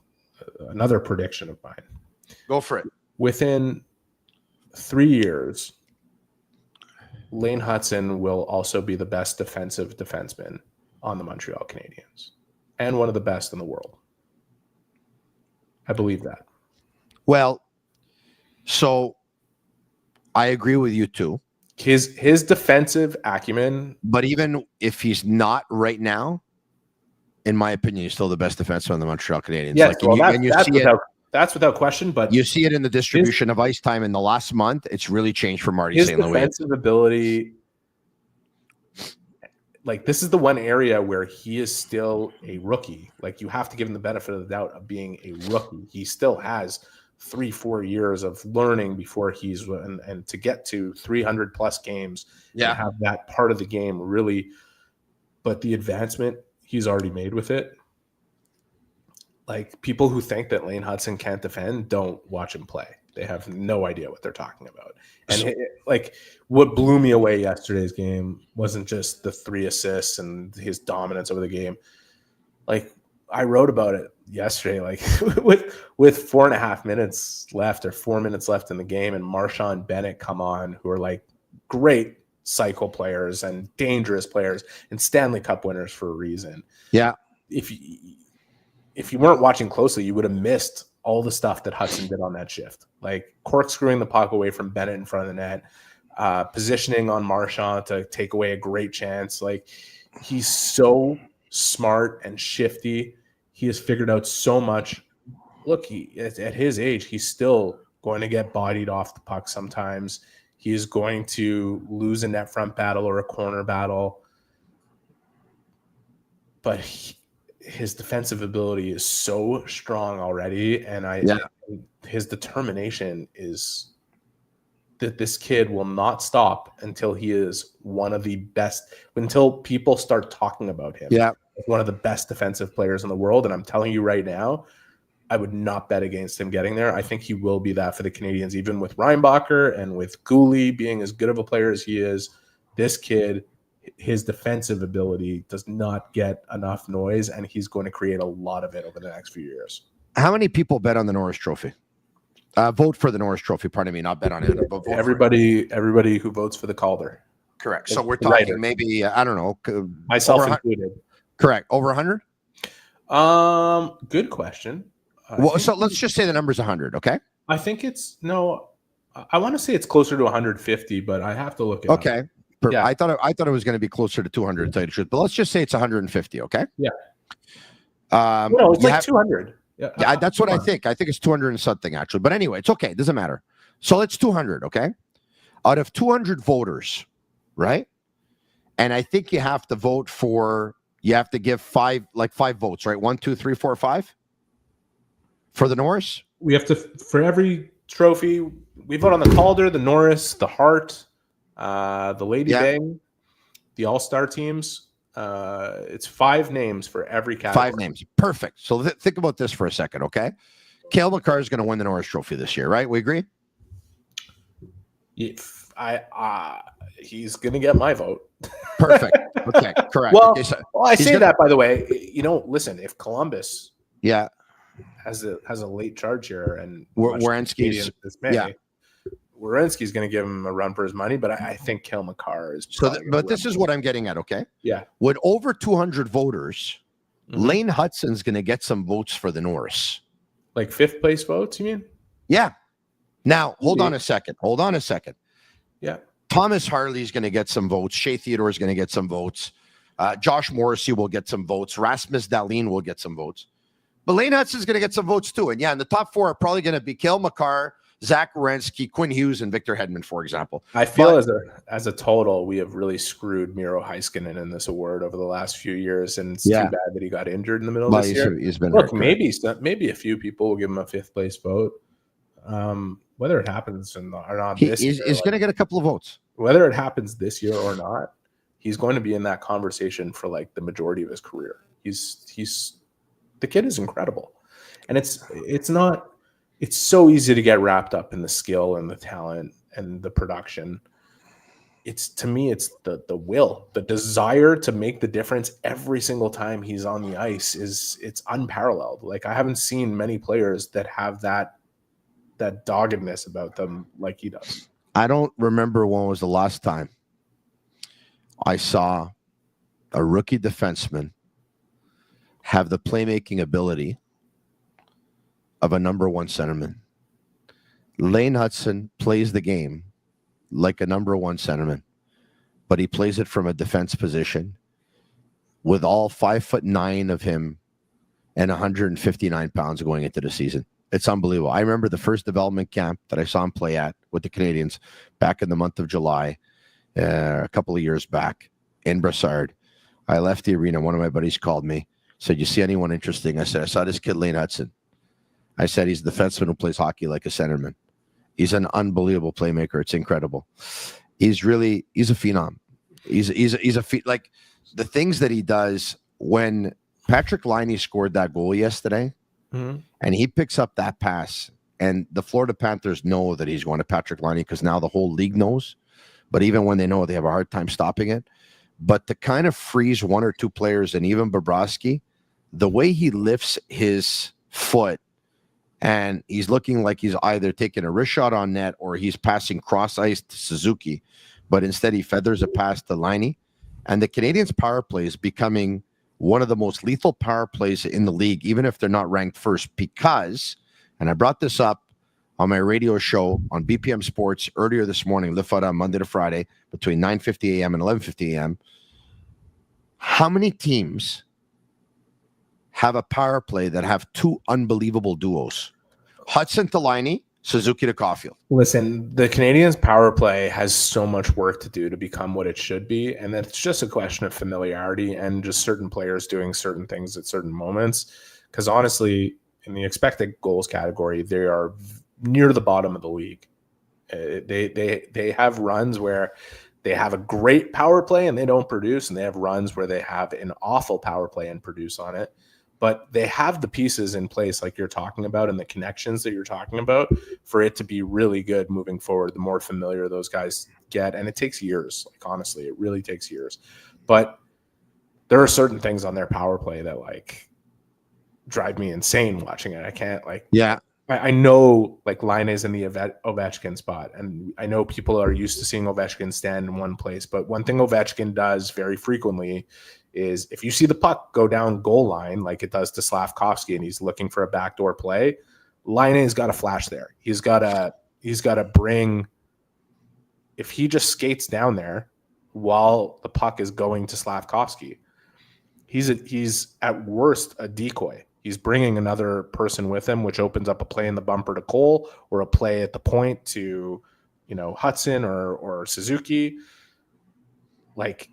another prediction of mine. Go for it. Within 3 years, Lane Hutson will also be the best defensive defenseman on the Montreal Canadiens and one of the best in the world. I believe that. Well, so I agree with you too. His defensive acumen. But even if he's not right now, in my opinion, he's still the best defenseman on the Montreal Canadiens. Yes, that's without question. But you see it in the distribution of ice time in the last month. It's really changed for Marty St. Louis. His defensive ability, this is the one area where he is still a rookie. You have to give him the benefit of the doubt of being a rookie. He still has 3-4 years of learning before and to get to 300 plus games. Yeah, and have that part of the game really. But the advancement he's already made with it. People who think that Lane Hutson can't defend don't watch him play. They have no idea what they're talking about. And what blew me away yesterday's game wasn't just the 3 assists and his dominance over the game. I wrote about it yesterday, with 4.5 minutes left or 4 minutes left in the game, and Marchand Bennett come on, who are great cycle players and dangerous players and Stanley Cup winners for a reason. Yeah. If you weren't watching closely, you would have missed all the stuff that Hutson did on that shift, corkscrewing the puck away from Bennett in front of the net, positioning on Marchand to take away a great chance. He's so smart and shifty. He has figured out so much. Look, at his age, he's still going to get bodied off the puck sometimes. He is going to lose a net front battle or a corner battle. But his defensive ability is so strong already. And his determination is that this kid will not stop until he is one of the best, until people start talking about him. Yeah. One of the best defensive players in the world. And I'm telling you right now, I would not bet against him getting there. I think he will be that for the Canadiens, even with Reinbacher and with Gouli being as good of a player as he is. This kid, his defensive ability does not get enough noise, and he's going to create a lot of it over the next few years. How many people bet on the Norris Trophy? Vote for the Norris Trophy, pardon me, not bet on it. But everybody who votes for the Calder. Correct. So we're talking maybe, I don't know. Myself included. Correct. Over 100? Good question. So let's just say the number's 100, okay? I think I want to say it's closer to 150, but I have to look at it. Okay. Yeah. I thought it was going to be closer to 200, to tell you the truth, but let's just say it's 150, okay? Yeah. No, it's like 200. Yeah, that's what I think. I think it's 200 and something, actually. But anyway, it's okay. It doesn't matter. So it's 200, okay? Out of 200 voters, right? And I think you have to vote for, you have to give five votes, right? 1, 2, 3, 4, 5 for the Norris. We have to, for every trophy, we vote on the Calder, the Norris, the Hart, the Lady Bang, the All-Star teams. It's 5 names for every category. 5 names. Perfect. So think about this for a second, okay? Cale Makar is going to win the Norris Trophy this year, right? We agree? He's going to get my vote. Perfect. Okay, correct. Well, okay, so I say that, by the way. Listen, if Columbus has a late charge here and Werenski's Werenski's going to give him a run for his money, but I think Cale Makar is. But this is what I'm getting at, okay? Yeah. With over 200 voters, Lane Hutson's going to get some votes for the Norris. Like 5th place votes, you mean? Yeah. Now, hold on a second. Yeah. Thomas Harley's going to get some votes. Shea Theodore is going to get some votes. Josh Morrissey will get some votes. Rasmus Dahlin will get some votes. But Lane Hutson's going to get some votes too. And and the top 4 are probably going to be Cale Makar, Zach Werenski, Quinn Hughes, and Victor Hedman, for example. I feel as a total, we have really screwed Miro Heiskanen in this award over the last few years, and it's too bad that he got injured in the middle of this year. He's been hurt. Maybe a few people will give him a 5th place vote. Whether it happens or not, he's going to get a couple of votes. Whether it happens this year or not, he's going to be in that conversation for like the majority of his career. The kid is incredible, and it's so easy to get wrapped up in the skill and the talent and the production. To me, it's the will, the desire to make the difference every single time he's on the ice it's unparalleled. Like, I haven't seen many players that have that doggedness about them like he does. I don't remember when was the last time I saw a rookie defenseman have the playmaking ability of a number 1 centerman. Lane Hutson plays the game like a number 1 centerman, but he plays it from a defense position with all 5'9" of him and 159 pounds going into the season. It's unbelievable. I remember the first development camp that I saw him play at with the Canadiens back in the month of July, a couple of years back in Brassard. I left the arena. One of my buddies called me, said, "You see anyone interesting?" I said, "I saw this kid, Lane Hutson." I said, "He's a defenseman who plays hockey like a centerman. He's an unbelievable playmaker. It's incredible. He's a phenom. Like the things that he does when Patrick Laine scored that goal yesterday, and he picks up that pass, and the Florida Panthers know that he's going to Patrick Laine because now the whole league knows. But even when they know, they have a hard time stopping it. But to kind of freeze 1 or 2 players, and even Bobrovsky, the way he lifts his foot, and he's looking like he's either taking a wrist shot on net or he's passing cross ice to Suzuki, but instead he feathers a pass to Laine. And the Canadiens' power play is becoming one of the most lethal power plays in the league, even if they're not ranked first, because, and I brought this up on my radio show on BPM Sports earlier this morning, Lift Out on Monday to Friday, between 9:50 a.m. and 11:50 a.m. How many teams have a power play that have two unbelievable duos. Hutson to Laine, Suzuki to Caulfield. Listen, the Canadiens' power play has so much work to do to become what it should be, and it's just a question of familiarity and just certain players doing certain things at certain moments. Because honestly, in the expected goals category, they are near the bottom of the league. They have runs where they have a great power play and they don't produce, and they have runs where they have an awful power play and produce on it. But they have the pieces in place like you're talking about and the connections that you're talking about for it to be really good moving forward, the more familiar those guys get. And it takes years. Like, honestly, it really takes years. But there are certain things on their power play that, like, drive me insane watching it. I can't, like... Yeah. I know, like, Laine is in the Ovechkin spot, and I know people are used to seeing Ovechkin stand in one place. But one thing Ovechkin does very frequently is if you see the puck go down goal line like it does to Slavkovsky and he's looking for a backdoor play, Laine's got to flash there. He's got to bring, if he just skates down there while the puck is going to Slavkovsky, he's at worst a decoy. He's bringing another person with him, which opens up a play in the bumper to Cole or a play at the point to, Hutson or Suzuki. Like,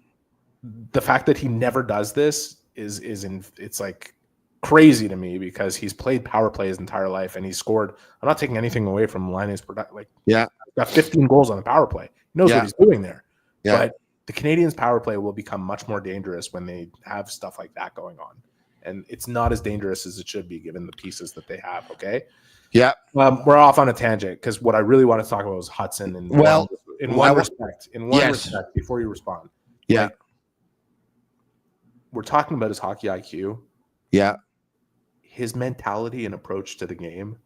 the fact that he never does this it's like crazy to me, because he's played power play his entire life and he's scored. I'm not taking anything away from Laine's production. Like, got 15 goals on the power play. He knows what he's doing there. Yeah. But the Canadiens' power play will become much more dangerous when they have stuff like that going on. And it's not as dangerous as it should be given the pieces that they have. Okay. Yeah. We're off on a tangent because what I really want to talk about was Hutson. And in one respect, before you respond. Yeah. Like, we're talking about his hockey IQ. Yeah. His mentality and approach to the game,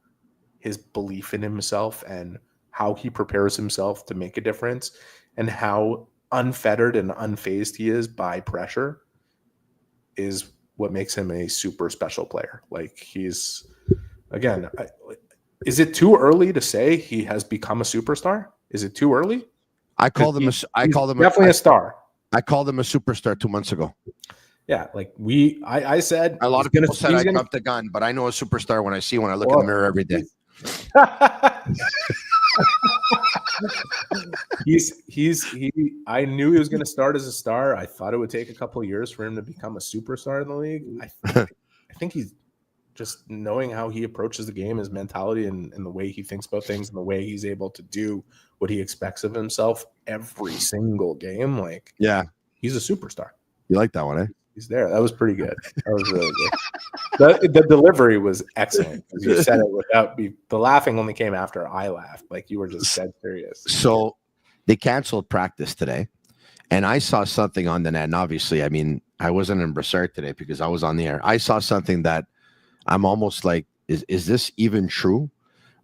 his belief in himself and how he prepares himself to make a difference, and how unfettered and unfazed he is by pressure is what makes him a super special player. Like, he's, again, is it too early to say he has become a superstar? Is it too early? I called him definitely a star. I called him a superstar 2 months ago. Yeah, like I said, a lot of people said I jumped the gun, but I know a superstar when I look in the mirror every day. I knew he was going to start as a star. I thought it would take a couple of years for him to become a superstar in the league. I think he's just knowing how he approaches the game, his mentality and the way he thinks about things and the way he's able to do what he expects of himself every single game. Like, yeah, he's a superstar. You like that one, eh? He's there. That was pretty good. That was really good. The delivery was excellent. You said it without the laughing only came after I laughed. Like, you were just dead serious. So they canceled practice today, and I saw something on the net. And obviously, I mean, I wasn't in Brassard today because I was on the air. I saw something that I'm almost like, is this even true?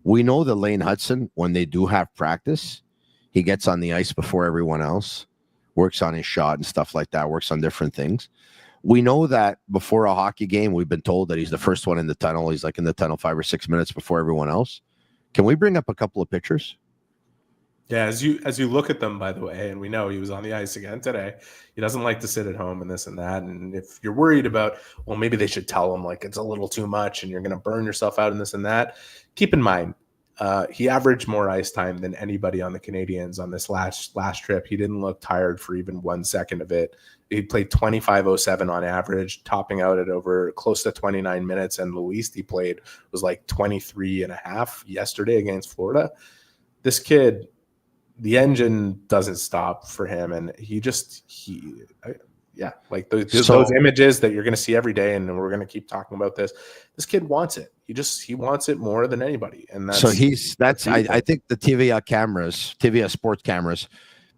We know that Lane Hutson, when they do have practice, he gets on the ice before everyone else, works on his shot and stuff like that, works on different things. We know that before a hockey game, we've been told that he's the first one in the tunnel. He's like in the tunnel 5 or 6 minutes before everyone else. Can we bring up a couple of pictures? Yeah, as you look at them, by the way, and we know he was on the ice again today. He doesn't like to sit at home and this and that. And if you're worried about, well, maybe they should tell him like it's a little too much and you're going to burn yourself out and this and that, keep in mind, he averaged more ice time than anybody on the Canadiens on this last trip. He didn't look tired for even 1 second of it. He played 25:07 on average, topping out at over close to 29 minutes. And the least he played was like 23.5 yesterday against Florida. This kid, the engine doesn't stop for him. And like those images that you're going to see every day. And we're going to keep talking about this. This kid wants it. He wants it more than anybody. And I think the TVA sports cameras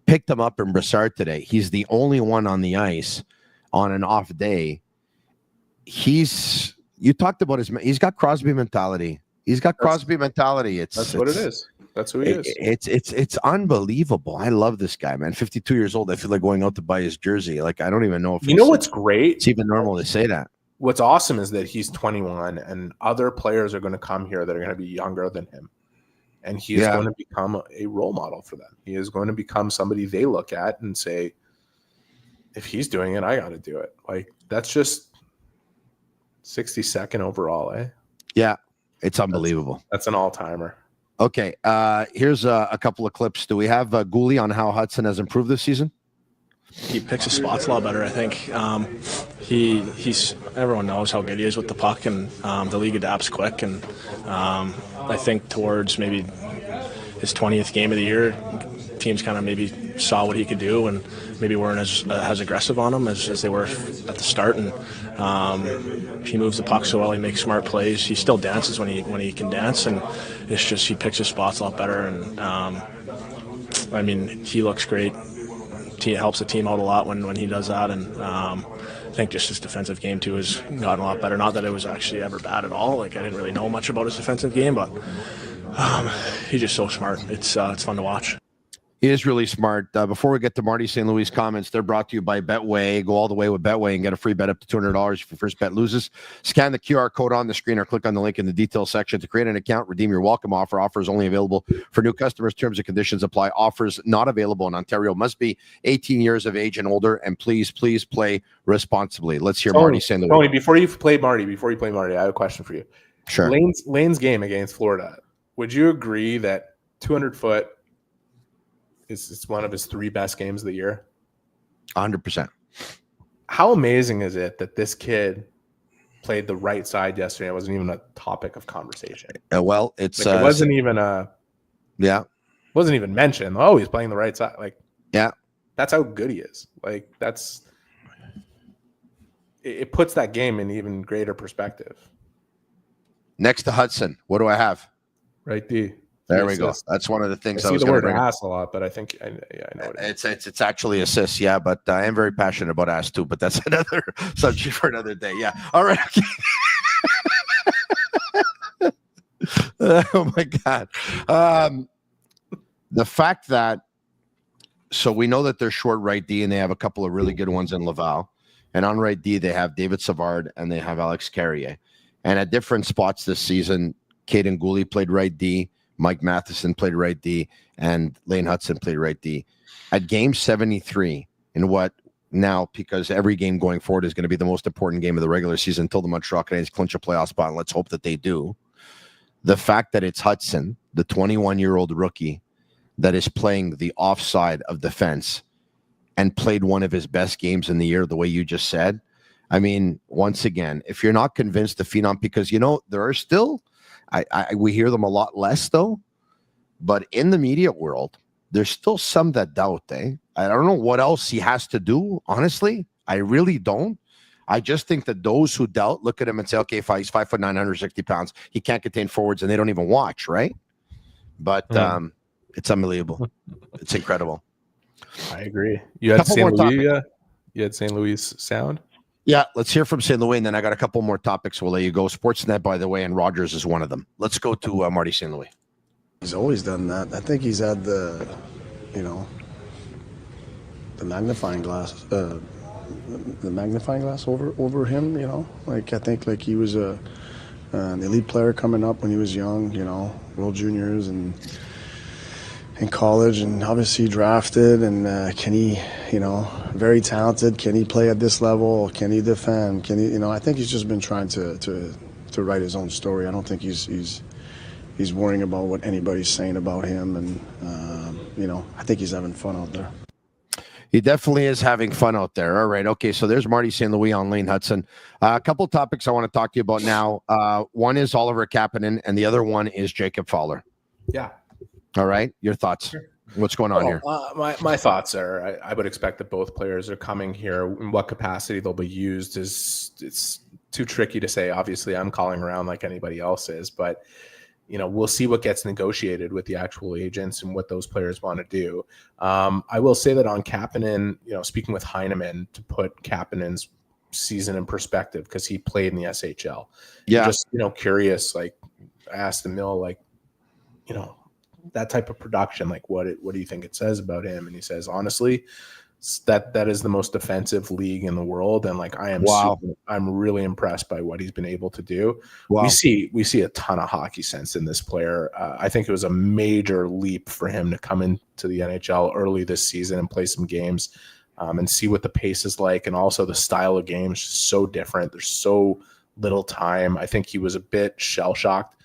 picked him up in Brassard today. He's the only one on the ice on an off day. You talked about he's got Crosby mentality. That's what it is. That's who he is. It's unbelievable. I love this guy, man. 52 years old. I feel like going out to buy his jersey. Like, I don't even know if what's great. It's even normal to say that. What's awesome is that he's 21 and other players are going to come here that are going to be younger than him. And he is going to become a role model for them. He is going to become somebody they look at and say, if he's doing it, I got to do it. Like, that's just 62nd overall, eh? Yeah, it's unbelievable. That's an all-timer. Okay, here's a couple of clips. Do we have Gooley on how Hutson has improved this season? He picks his spots a lot better, I think. He's everyone knows how good he is with the puck, and the league adapts quick. And I think towards maybe his 20th game of the year, teams kind of maybe saw what he could do and maybe weren't as aggressive on him as they were at the start. And he moves the puck so well. He makes smart plays. He still dances when he can dance, and it's just he picks his spots a lot better. And I mean, he looks great. It helps the team out a lot when he does that, and I think just his defensive game too has gotten a lot better. Not that it was actually ever bad at all. Like, I didn't really know much about his defensive game, but he's just so smart. It's fun to watch. He is really smart. Before we get to Marty St. Louis' comments, they're brought to you by Betway. Go all the way with Betway and get a free bet up to $200 if your first bet loses. Scan the QR code on the screen or click on the link in the details section to create an account. Redeem your welcome offer. Offer is only available for new customers. Terms and conditions apply. Offers not available in Ontario. Must be 18 years of age and older. And please play responsibly. Let's hear Marty St. Louis. Tony, before you play Marty, I have a question for you. Sure. Lane's game against Florida. Would you agree that 200-foot it's one of his 3 best games of the year? 100%. How amazing is it that this kid played the right side yesterday? It wasn't even a topic of conversation. Well, it's it wasn't even wasn't even mentioned. Oh, he's playing the right side. Like, yeah, that's how good he is. Like, it puts that game in even greater perspective. Next to Hutson, what do I have? Right D. There we go. That's one of the things I was see the word bring ass a lot, but I think I know it. It's actually assists, yeah. But I am very passionate about ass too. But that's another subject for another day. Yeah. All right. Oh my God. The fact that we know that they're short right D, and they have a couple of really good ones in Laval, and on right D they have David Savard and they have Alex Carrier, and at different spots this season, Caden Gooley played right D. Mike Matheson played right D, and Lane Hutson played right D. At game 73, in what now, because every game going forward is going to be the most important game of the regular season until the Montreal Canadiens clinch a playoff spot, and let's hope that they do. The fact that it's Hutson, the 21-year-old rookie, that is playing the offside of the fence and played one of his best games in the year, the way you just said. I mean, once again, if you're not convinced the phenom, because, there are still... we hear them a lot less, though. But in the media world, there's still some that doubt, eh? I don't know what else he has to do, honestly. I really don't. I just think that those who doubt look at him and say, okay, fine, he's 5'9", 160 pounds. He can't contain forwards, and they don't even watch, right? But it's unbelievable. It's incredible. I agree. You had St. Louis. You had St. Louis sound. Yeah, let's hear from St. Louis, and then I got a couple more topics. We'll let you go. Sportsnet, by the way, and Rogers is one of them. Let's go to Marty St. Louis. He's always done that. I think he's had the magnifying glass, over him. Like, I think like he was an elite player coming up when he was young. World Juniors and in college, and obviously drafted. And can he, very talented. Can he play at this level? Can he defend? Can he, I think he's just been trying to write his own story. I don't think he's worrying about what anybody's saying about him. And, I think he's having fun out there. He definitely is having fun out there. All right. Okay. So there's Marty St. Louis on Lane Hutson. A couple of topics I want to talk to you about now. One is Arber Xhekaj, and the other one is Jacob Fowler. Yeah. All right. Your thoughts? What's going on here? My thoughts are I would expect that both players are coming here. In what capacity they'll be used it's too tricky to say. Obviously, I'm calling around like anybody else is, but we'll see what gets negotiated with the actual agents and what those players want to do. I will say that on Kapanen, speaking with Heineman, to put Kapanen's season in perspective, because he played in the SHL. Yeah. Just, curious, like I asked the Mill, like, that type of production, like what do you think it says about him? And he says, honestly, that is the most defensive league in the world, and like I'm really impressed by what he's been able to do. Wow. We see a ton of hockey sense in this player. I think it was a major leap for him to come into the NHL early this season and play some games and see what the pace is like, and also the style of games is so different. They're so little time. I think he was a bit shell-shocked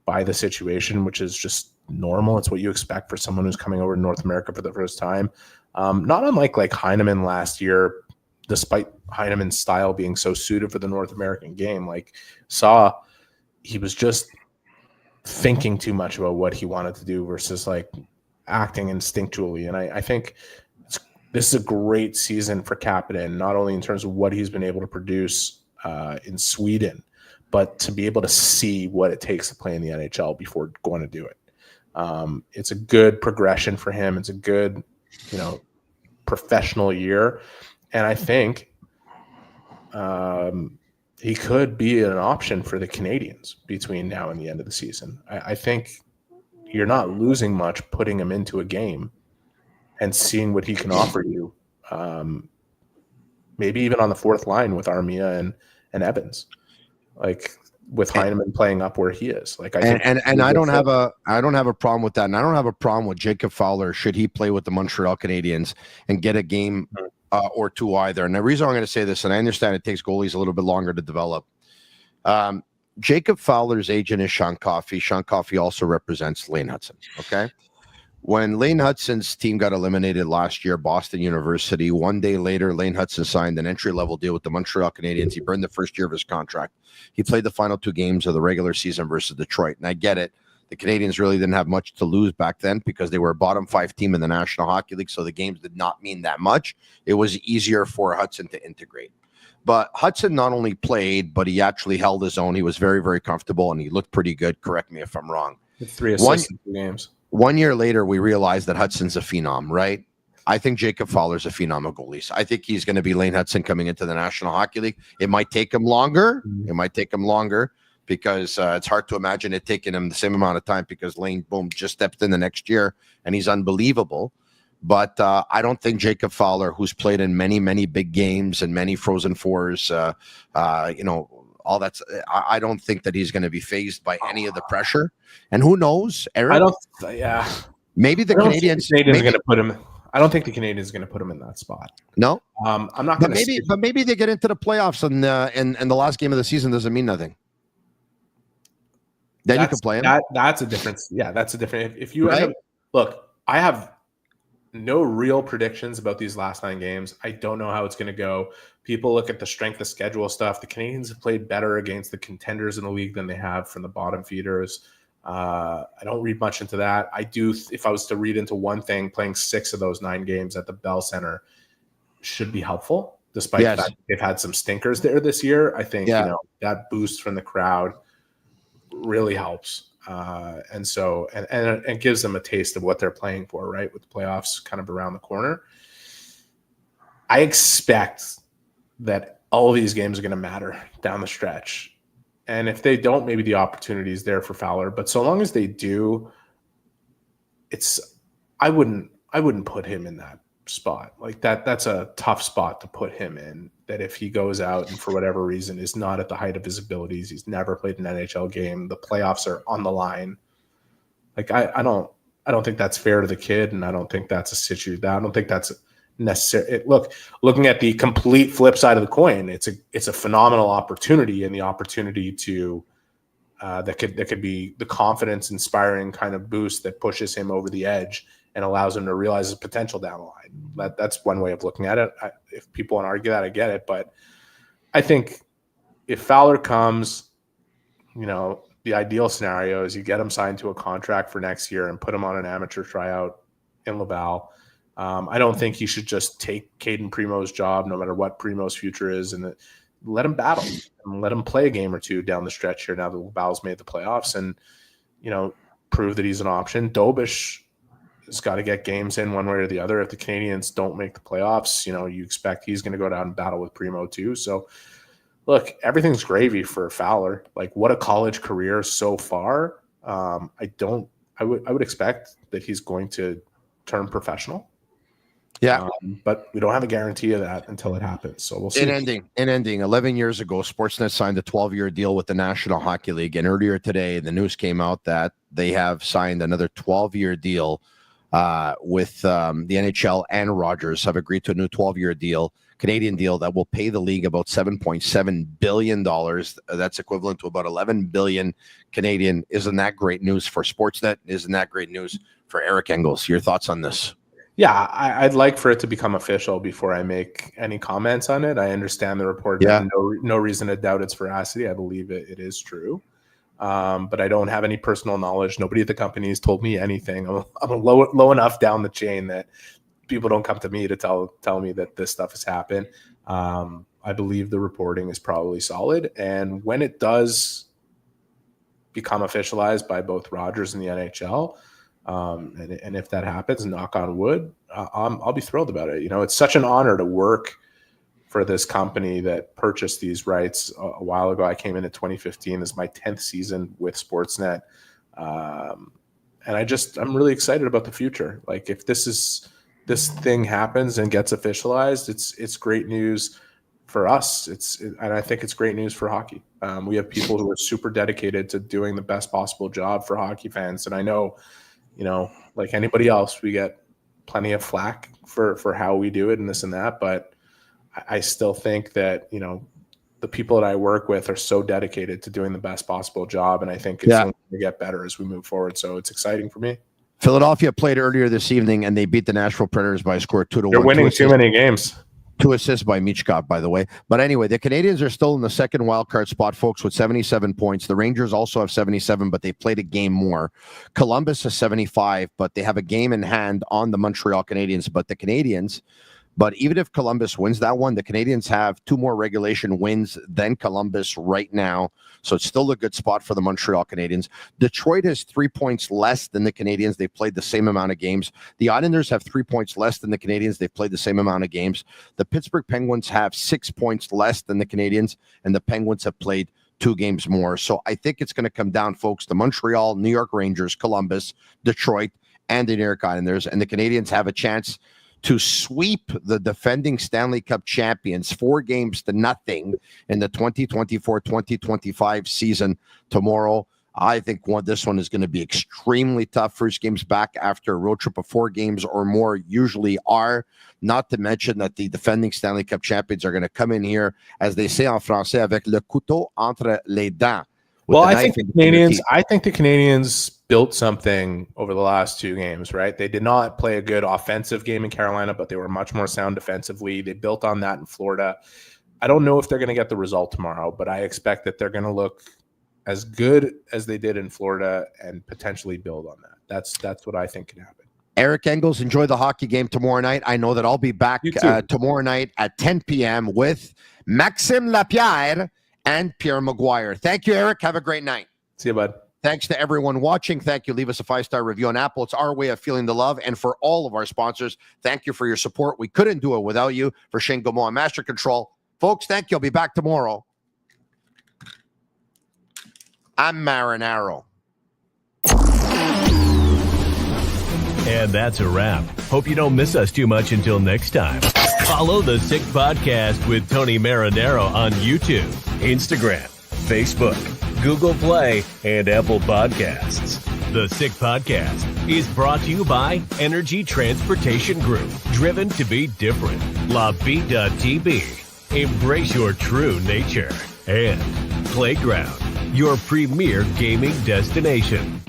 by the situation, which is just normal. It's what you expect for someone who's coming over to North America for the first time. Not unlike like Heineman last year, despite Heineman's style being so suited for the North American game. Like he was just thinking too much about what he wanted to do versus like acting instinctually. And I think this is a great season for Kapanen, not only in terms of what he's been able to produce in Sweden, but to be able to see what it takes to play in the NHL before going to do it. It's a good progression for him. It's a good, professional year. And I think he could be an option for the Canadiens between now and the end of the season. I think you're not losing much putting him into a game and seeing what he can offer you. Maybe even on the fourth line with Armia and Evans, like with Heineman playing up where he is. Like I don't have a problem with that, and I don't have a problem with Jacob Fowler should he play with the Montreal Canadiens and get a game or two either. And the reason I'm going to say this, and I understand it takes goalies a little bit longer to develop. Jacob Fowler's agent is Sean Coffey. Sean Coffey also represents Lane Hutson. Okay. When Lane Hutson's team got eliminated last year, Boston University, one day later, Lane Hutson signed an entry-level deal with the Montreal Canadiens. He burned the first year of his contract. He played the final 2 games of the regular season versus Detroit. And I get it. The Canadiens really didn't have much to lose back then because they were a bottom 5 team in the National Hockey League, so the games did not mean that much. It was easier for Hutson to integrate. But Hutson not only played, but he actually held his own. He was very, very comfortable, and he looked pretty good. Correct me if I'm wrong. 3 assists in 2 games. 1 year later, we realized that Hudson's a phenom, right? I think Jacob Fowler's a phenom of goalies. I think he's going to be Lane Hutson coming into the National Hockey League. It might take him longer. It might take him longer because it's hard to imagine it taking him the same amount of time because Lane, boom, just stepped in the next year, and he's unbelievable. But I don't think Jacob Fowler, who's played in many, many big games and many Frozen Fours, all that's. I don't think that he's going to be fazed by any of the pressure. And who knows, Eric? I don't. Yeah. Maybe the Canadiens are going to put him. I don't think the Canadiens are going to put him in that spot. No, I'm not going to. But maybe they get into the playoffs and the last game of the season doesn't mean nothing. Then you can play him. That's a difference. Yeah, that's a different. If you look, I have no real predictions about these last 9 games. I don't know how it's going to go. People look at the strength of schedule stuff. The Canadiens have played better against the contenders in the league than they have from the bottom feeders. I don't read much into that. I do. If I was to read into one thing, playing 6 of those 9 games at the Bell Center should be helpful, despite the fact that they've had some stinkers there this year. I think that boost from the crowd really helps. And so gives them a taste of what they're playing for, right? With the playoffs kind of around the corner. I expect that all of these games are going to matter down the stretch. And if they don't, maybe the opportunity is there for Fowler. But so long as they do, I wouldn't put him in that spot. Like that's a tough spot to put him in. That if he goes out and for whatever reason is not at the height of his abilities, he's never played an NHL game, the playoffs are on the line. Like I don't think that's fair to the kid, and I don't think that's a situation. I don't think that's necessary. Looking at the complete flip side of the coin, it's a phenomenal opportunity, and the opportunity to that could be the confidence inspiring kind of boost that pushes him over the edge and allows him to realize his potential down the line. That's one way of looking at it. If people want to argue that, I get it. But I think if Fowler comes, the ideal scenario is you get him signed to a contract for next year and put him on an amateur tryout in Laval. I don't think he should just take Caden Primo's job, no matter what Primo's future is, and let him battle and let him play a game or two down the stretch here now that Laval's made the playoffs and, prove that he's an option. Dobish has got to get games in one way or the other. If the Canadiens don't make the playoffs, you expect he's going to go down and battle with Primo too. So look, everything's gravy for Fowler. Like, what a college career so far. I would expect that he's going to turn professional. Yeah. But we don't have a guarantee of that until it happens. So we'll see. In ending, 11 years ago, Sportsnet signed a 12-year deal with the National Hockey League. And earlier today, the news came out that they have signed another 12-year deal with the NHL, and Rogers have agreed to a new 12-year deal Canadian deal that will pay the league about $7.7 billion. That's equivalent to about 11 billion Canadian. Isn't that great news for Sportsnet? Isn't that great news for Eric Engels? Your thoughts on this? Yeah, I'd like for it to become official before I make any comments on it. I understand the report. Yeah. No reason to doubt its veracity. I believe it is true. But I don't have any personal knowledge. Nobody at the company has told me anything. I'm low enough down the chain that people don't come to me to tell me that this stuff has happened. I believe the reporting is probably solid. And when it does become officialized by both Rogers and the NHL, and if that happens, knock on wood, I'll be thrilled about it. It's such an honor to work for this company that purchased these rights a while ago. I came in 2015. This is my 10th season with Sportsnet. And I'm really excited about the future. Like, if this thing happens and gets officialized, it's great news for us. And I think it's great news for hockey. We have people who are super dedicated to doing the best possible job for hockey fans. And I know, like anybody else, we get plenty of flack for how we do it and this and that. But I still think that, the people that I work with are so dedicated to doing the best possible job. And I think it's going to get better as we move forward. So it's exciting for me. Philadelphia played earlier this evening, and they beat the Nashville Predators by a score of 2-1. They're winning too many games. 2 assists by Michkov, by the way. But anyway, the Canadiens are still in the second wildcard spot, folks, with 77 points. The Rangers also have 77, but they played a game more. Columbus has 75, but they have a game in hand on the Montreal Canadiens. But even if Columbus wins that one, the Canadiens have 2 more regulation wins than Columbus right now. So it's still a good spot for the Montreal Canadiens. Detroit has 3 points less than the Canadiens. They've played the same amount of games. The Islanders have 3 points less than the Canadiens. They've played the same amount of games. The Pittsburgh Penguins have 6 points less than the Canadiens, and the Penguins have played 2 games more. So I think it's going to come down, folks, to Montreal, New York Rangers, Columbus, Detroit, and the New York Islanders. And the Canadiens have a chance to sweep the defending Stanley Cup champions 4-0 in the 2024-2025 season tomorrow. I think this one is going to be extremely tough. First games back after a road trip of 4 games or more usually are. Not to mention that the defending Stanley Cup champions are going to come in here, as they say en français, avec le couteau entre les dents. Well, I think the Canadiens built something over the last 2 games, right? They did not play a good offensive game in Carolina, but they were much more sound defensively. They built on that in Florida. I don't know if they're going to get the result tomorrow, but I expect that they're going to look as good as they did in Florida and potentially build on that. That's what I think can happen. Eric Engels, enjoy the hockey game tomorrow night. I know that I'll be back tomorrow night at 10 p.m. with Maxime Lapierre and Pierre Maguire. Thank you, Eric. Have a great night. See you, bud. Thanks to everyone watching. Thank you. Leave us a 5-star review on Apple. It's our way of feeling the love. And for all of our sponsors, thank you for your support. We couldn't do it without you. For Shane Gaumont on Master Control. Folks, thank you. I'll be back tomorrow. I'm Marinaro. And that's a wrap. Hope you don't miss us too much until next time. Follow the Sick Podcast with Tony Marinaro on YouTube, Instagram, Facebook, Google Play, and Apple Podcasts. The Sick Podcast is brought to you by Energy Transportation Group, driven to be different. La Vida Tibi, embrace your true nature. And Playground, your premier gaming destination.